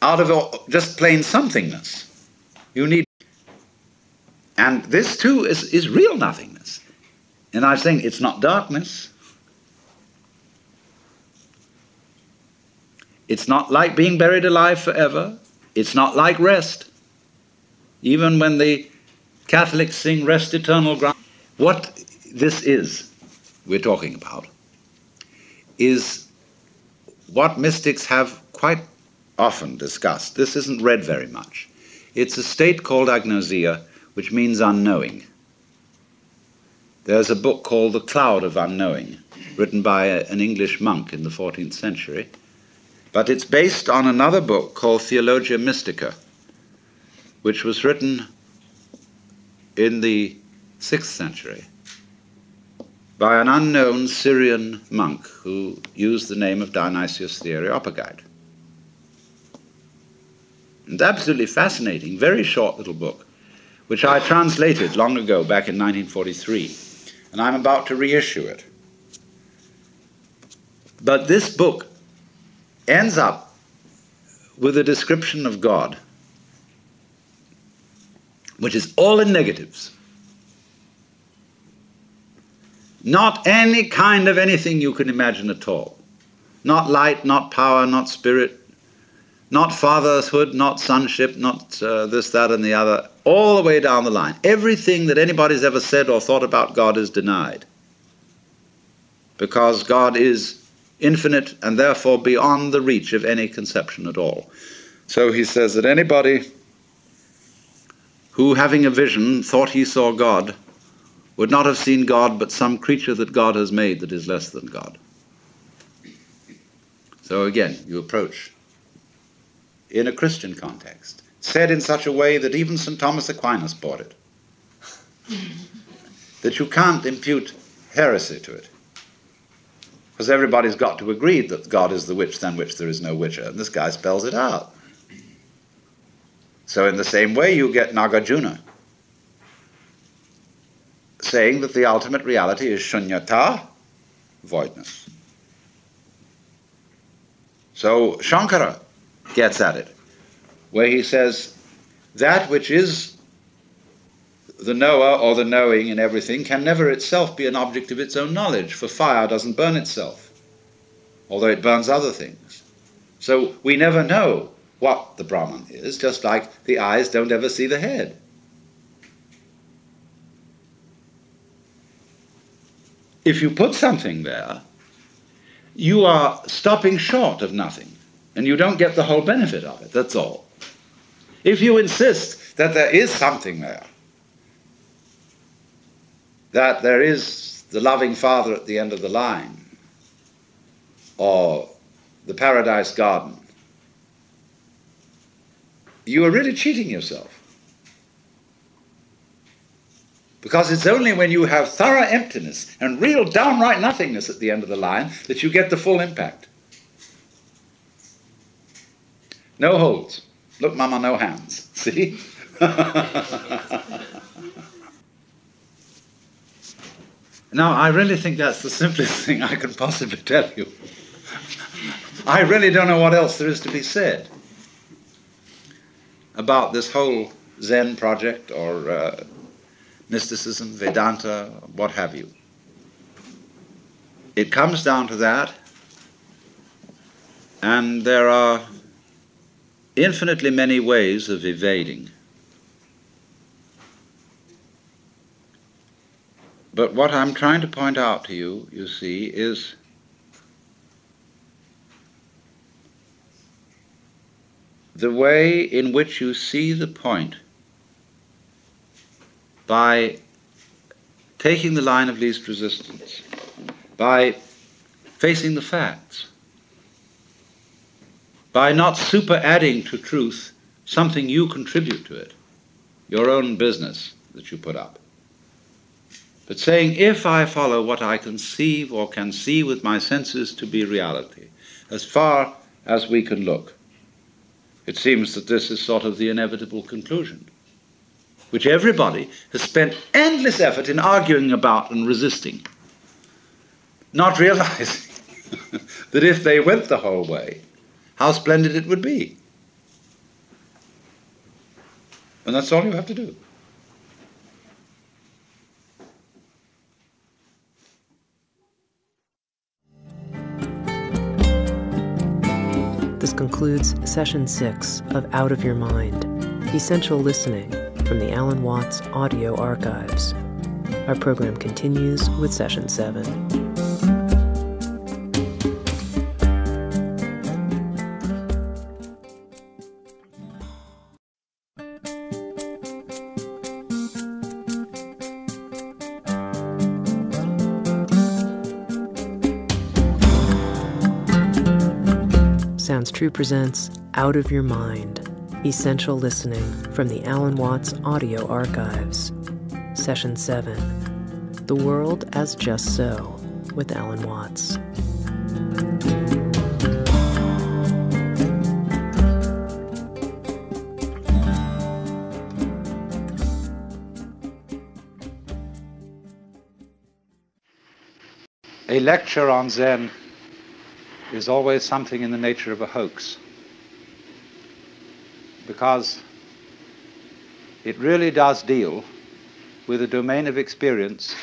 Speaker 9: out of just plain somethingness. You need... And this, too, is real nothingness. And I'm saying it's not darkness. It's not like being buried alive forever. It's not like rest. Even when the Catholics sing rest eternal ground. What this is we're talking about is what mystics have quite often discussed. This isn't read very much. It's a state called agnosia, which means unknowing. There's a book called The Cloud of Unknowing, written by an English monk in the 14th century. But it's based on another book called Theologia Mystica, which was written in the 6th century by an unknown Syrian monk who used the name of Dionysius the Areopagite. It's absolutely fascinating, very short little book, which I translated long ago, back in 1943, and I'm about to reissue it. But this book ends up with a description of God, which is all in negatives. Not any kind of anything you can imagine at all. Not light, not power, not spirit, not fatherhood, not sonship, not this, that, and the other, all the way down the line. Everything that anybody's ever said or thought about God is denied, because God is infinite and therefore beyond the reach of any conception at all. So he says that anybody who, having a vision, thought he saw God, would not have seen God but some creature that God has made that is less than God. So again, you approach in a Christian context, said in such a way that even St. Thomas Aquinas bought it, that you can't impute heresy to it. Because everybody's got to agree that God is the which than which there is no whicher, and this guy spells it out. So in the same way you get Nagarjuna saying that the ultimate reality is shunyata, voidness. So Shankara gets at it, where he says that which is the knower or the knowing in everything can never itself be an object of its own knowledge, for fire doesn't burn itself, although it burns other things. So we never know what the Brahman is, just like the eyes don't ever see the head. If you put something there, you are stopping short of nothing, and you don't get the whole benefit of it, that's all. If you insist that there is something there, that there is the loving Father at the end of the line, or the paradise garden, you are really cheating yourself. Because it's only when you have thorough emptiness and real downright nothingness at the end of the line that you get the full impact. No holes. Look, Mama, no hands. See? Now, I really think that's the simplest thing I can possibly tell you. I really don't know what else there is to be said about this whole Zen project or mysticism, Vedanta, what have you. It comes down to that, and there are infinitely many ways of evading. But what I'm trying to point out to you, you see, is the way in which you see the point by taking the line of least resistance, by facing the facts, by not super-adding to truth something you contribute to it, your own business that you put up. But saying, if I follow what I conceive or can see with my senses to be reality, as far as we can look, it seems that this is sort of the inevitable conclusion, which everybody has spent endless effort in arguing about and resisting, not realizing that if they went the whole way, how splendid it would be. And that's all you have to do.
Speaker 10: This concludes Session 6 of Out of Your Mind, Essential Listening from the Alan Watts Audio Archives. Our program continues with Session 7. Sounds True presents Out of Your Mind, Essential Listening from the Alan Watts Audio Archives. Session 7, The World as Just So, with Alan Watts.
Speaker 9: A lecture on Zen is always something in the nature of a hoax, because it really does deal with a domain of experience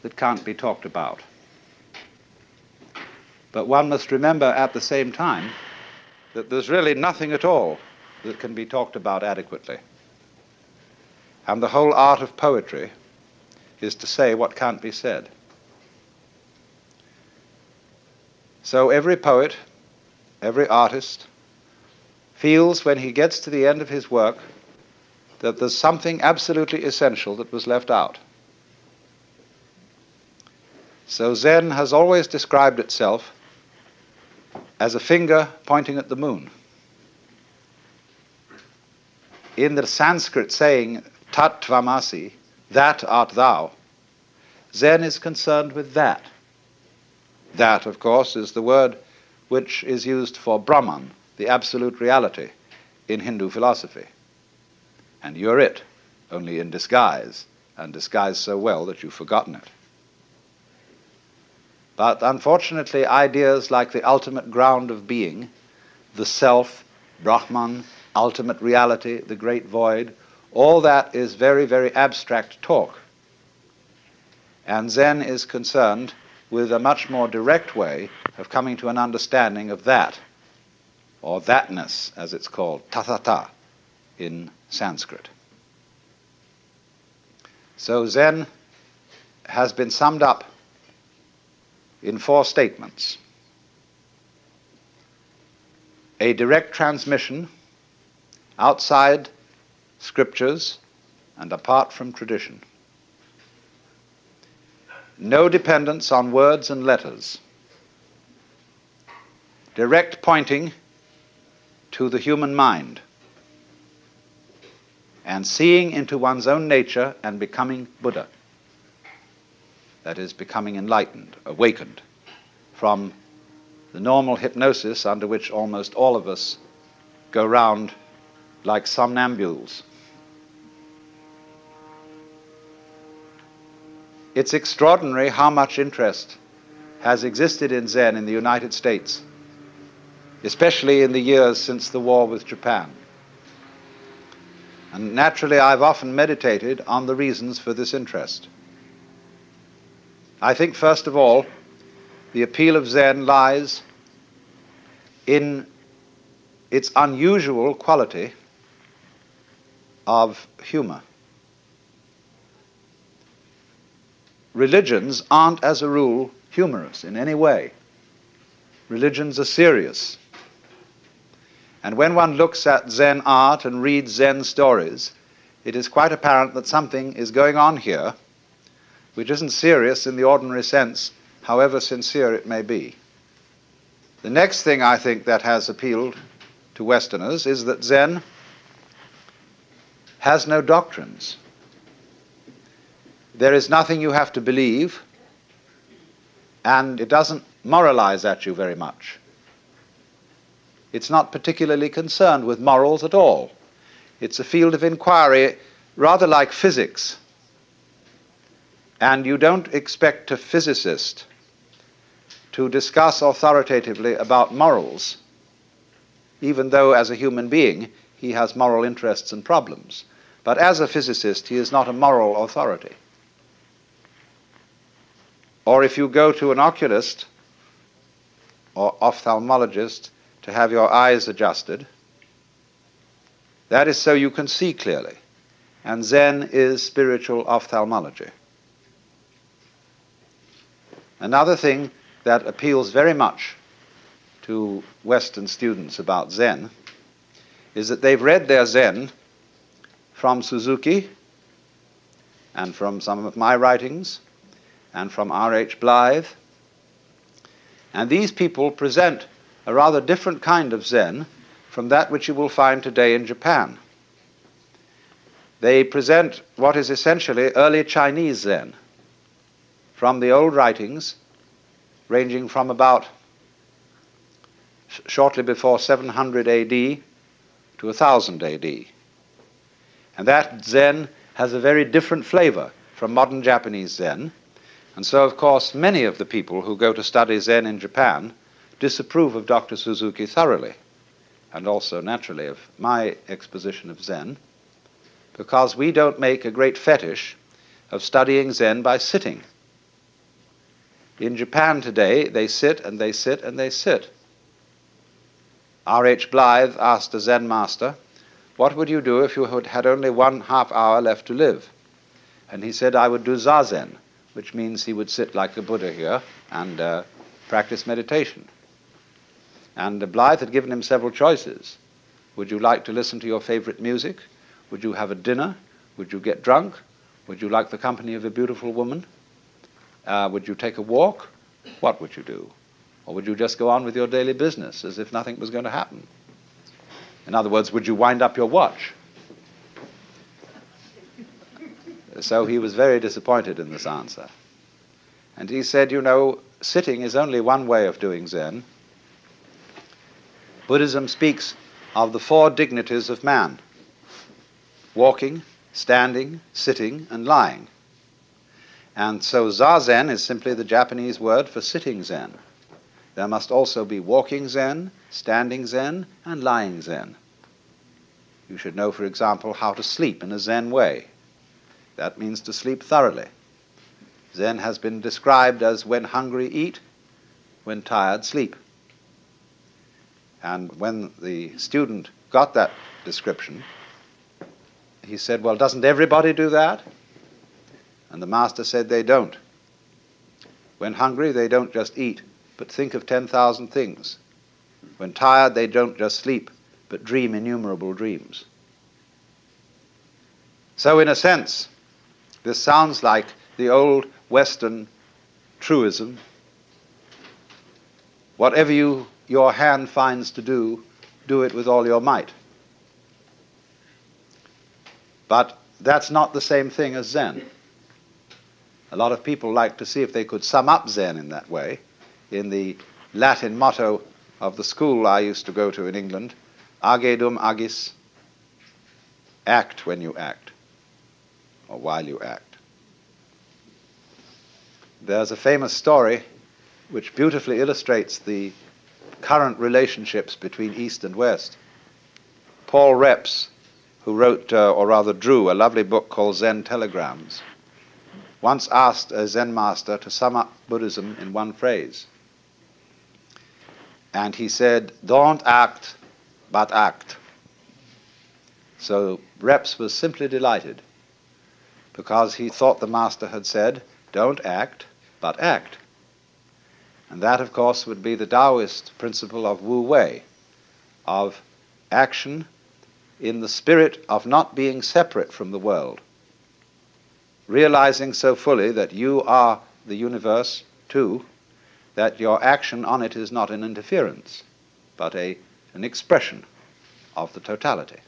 Speaker 9: that can't be talked about. But one must remember at the same time that there's really nothing at all that can be talked about adequately. And the whole art of poetry is to say what can't be said. So every poet, every artist, feels when he gets to the end of his work that there's something absolutely essential that was left out. So Zen has always described itself as a finger pointing at the moon. In the Sanskrit saying, Tat Tvamasi, that art thou, Zen is concerned with that. That, of course, is the word which is used for Brahman, the absolute reality, in Hindu philosophy. And you're it, only in disguise, and disguised so well that you've forgotten it. But unfortunately, ideas like the ultimate ground of being, the self, Brahman, ultimate reality, the great void, all that is very, very abstract talk. And Zen is concerned with a much more direct way of coming to an understanding of that, or thatness, as it's called, tathata in Sanskrit. So Zen has been summed up in 4 statements. A direct transmission outside scriptures and apart from tradition. No dependence on words and letters. Direct pointing to the human mind. And seeing into one's own nature and becoming Buddha. That is, becoming enlightened, awakened from the normal hypnosis under which almost all of us go round like somnambules. It's extraordinary how much interest has existed in Zen in the United States, especially in the years since the war with Japan. And naturally, I've often meditated on the reasons for this interest. I think, first of all, the appeal of Zen lies in its unusual quality of humor. Religions aren't, as a rule, humorous in any way. Religions are serious. And when one looks at Zen art and reads Zen stories, it is quite apparent that something is going on here which isn't serious in the ordinary sense, however sincere it may be. The next thing I think that has appealed to Westerners is that Zen has no doctrines. There is nothing you have to believe, and it doesn't moralize at you very much. It's not particularly concerned with morals at all. It's a field of inquiry rather like physics. And you don't expect a physicist to discuss authoritatively about morals, even though as a human being he has moral interests and problems. But as a physicist, he is not a moral authority. Or if you go to an oculist or ophthalmologist to have your eyes adjusted, that is so you can see clearly. And Zen is spiritual ophthalmology. Another thing that appeals very much to Western students about Zen is that they've read their Zen from Suzuki and from some of my writings and from R.H. Blythe. And these people present a rather different kind of Zen from that which you will find today in Japan. They present what is essentially early Chinese Zen from the old writings ranging from about shortly before 700 AD to 1000 AD. And that Zen has a very different flavor from modern Japanese Zen. And so, of course, many of the people who go to study Zen in Japan disapprove of Dr. Suzuki thoroughly, and also, naturally, of my exposition of Zen, because we don't make a great fetish of studying Zen by sitting. In Japan today, they sit and they sit and they sit. R.H. Blythe asked a Zen master, "What would you do if you had only 1/2 hour left to live?" And he said, "I would do Zazen," which means he would sit like a Buddha here and practice meditation. And Blythe had given him several choices. Would you like to listen to your favorite music? Would you have a dinner? Would you get drunk? Would you like the company of a beautiful woman? Would you take a walk? What would you do? Or would you just go on with your daily business as if nothing was going to happen? In other words, would you wind up your watch? So he was very disappointed in this answer. And he said, you know, sitting is only one way of doing Zen. Buddhism speaks of the 4 dignities of man: walking, standing, sitting, and lying. And so Zazen is simply the Japanese word for sitting Zen. There must also be walking Zen, standing Zen, and lying Zen. You should know, for example, how to sleep in a Zen way. That means to sleep thoroughly. Zen has been described as when hungry, eat, when tired, sleep. And when the student got that description, he said, well, doesn't everybody do that? And the master said they don't. When hungry, they don't just eat, but think of 10,000 things. When tired, they don't just sleep, but dream innumerable dreams. So in a sense, this sounds like the old Western truism. Whatever your hand finds to do, do it with all your might. But that's not the same thing as Zen. A lot of people like to see if they could sum up Zen in that way. In the Latin motto of the school I used to go to in England, age dum agis, act when you act, or while you act. There's a famous story which beautifully illustrates the current relationships between East and West. Paul Reps, who wrote, or rather drew, a lovely book called Zen Telegrams, once asked a Zen master to sum up Buddhism in one phrase. And he said, don't act, but act. So Reps was simply delighted, because he thought the master had said, don't act, but act. And that, of course, would be the Taoist principle of Wu Wei, of action in the spirit of not being separate from the world, realizing so fully that you are the universe too, that your action on it is not an interference, but an expression of the totality.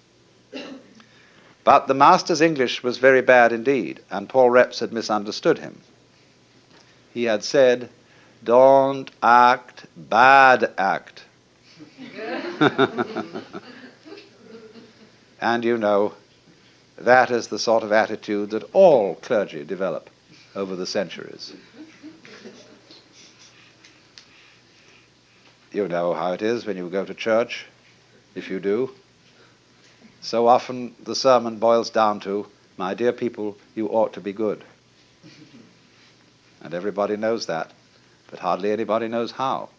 Speaker 9: But the master's English was very bad indeed, and Paul Reps had misunderstood him. He had said, don't act, bad act. And you know, that is the sort of attitude that all clergy develop over the centuries. You know how it is when you go to church, if you do. So often the sermon boils down to, my dear people, you ought to be good. And everybody knows that, but hardly anybody knows how.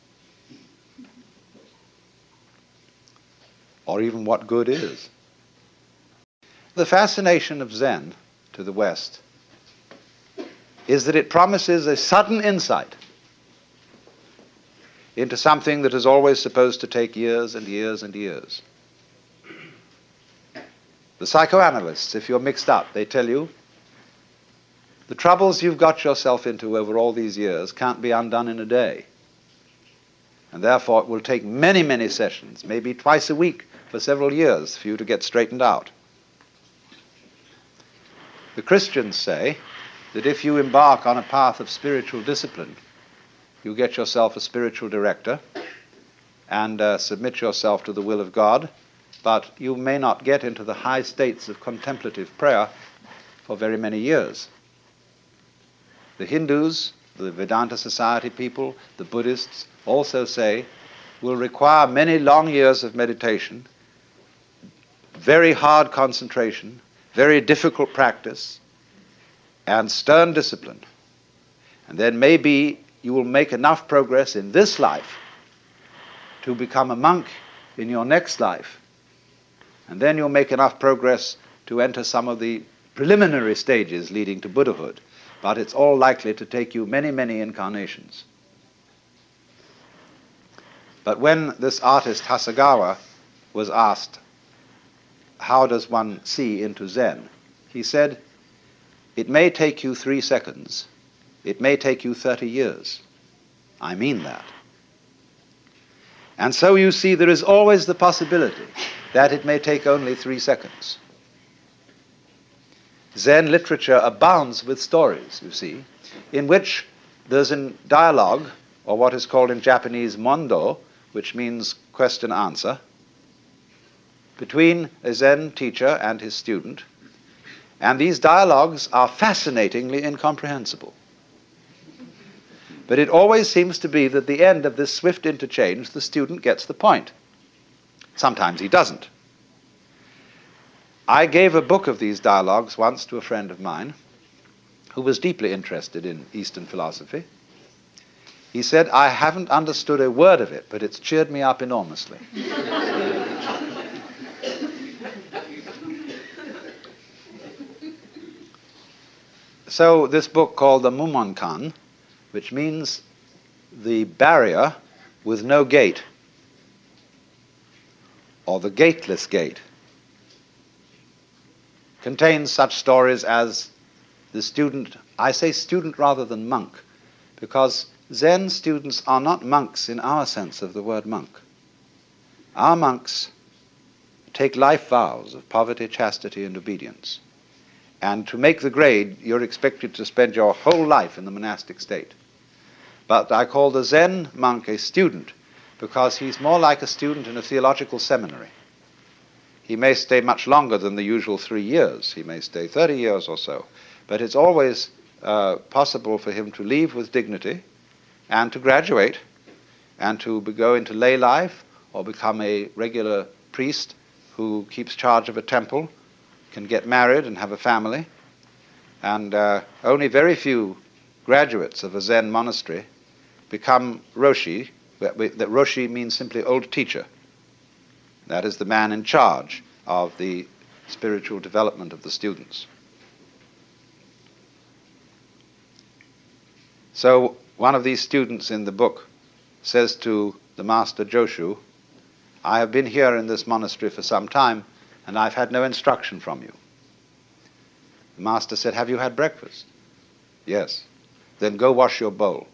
Speaker 9: Or even what good is. The fascination of Zen to the West is that it promises a sudden insight into something that is always supposed to take years and years and years. The psychoanalysts, if you're mixed up, they tell you the troubles you've got yourself into over all these years can't be undone in a day. And therefore it will take many, many sessions, maybe twice a week for several years for you to get straightened out. The Christians say that if you embark on a path of spiritual discipline, you get yourself a spiritual director and submit yourself to the will of God, but you may not get into the high states of contemplative prayer for very many years. The Hindus, the Vedanta Society people, the Buddhists also say will require many long years of meditation, very hard concentration, very difficult practice, and stern discipline. And then maybe you will make enough progress in this life to become a monk in your next life. And then you'll make enough progress to enter some of the preliminary stages leading to Buddhahood. But it's all likely to take you many, many incarnations. But when this artist Hasegawa was asked, how does one see into Zen? He said, it may take you 3 seconds. It may take you 30 years. I mean that. And so you see there is always the possibility that it may take only 3 seconds. Zen literature abounds with stories, you see, in which there's a dialogue, or what is called in Japanese mondo, which means question-answer, between a Zen teacher and his student, And these dialogues are fascinatingly incomprehensible. But it always seems to be that at the end of this swift interchange, the student gets the point. Sometimes he doesn't. I gave a book of these dialogues once to a friend of mine who was deeply interested in Eastern philosophy. He said, I haven't understood a word of it, but it's cheered me up enormously. So this book called the Mumonkan, which means the barrier with no gate, or the gateless gate, contains such stories as the student, I say student rather than monk, because Zen students are not monks in our sense of the word monk. Our monks take life vows of poverty, chastity, and obedience. And to make the grade, you're expected to spend your whole life in the monastic state. But I call the Zen monk a student because he's more like a student in a theological seminary. He may stay much longer than the usual 3 years. He may stay 30 years or so. But it's always possible for him to leave with dignity and to graduate and to go into lay life or become a regular priest who keeps charge of a temple, can get married and have a family. And only very few graduates of a Zen monastery become Roshi. That Roshi means simply old teacher. That is the man in charge of the spiritual development of the students. So one of these students in the book says to the master Joshu, I have been here in this monastery for some time and I've had no instruction from you. The master said, have you had breakfast? Yes. Then go wash your bowl.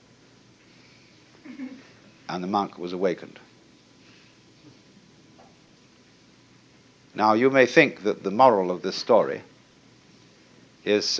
Speaker 9: And the monk was awakened. Now you may think that the moral of this story is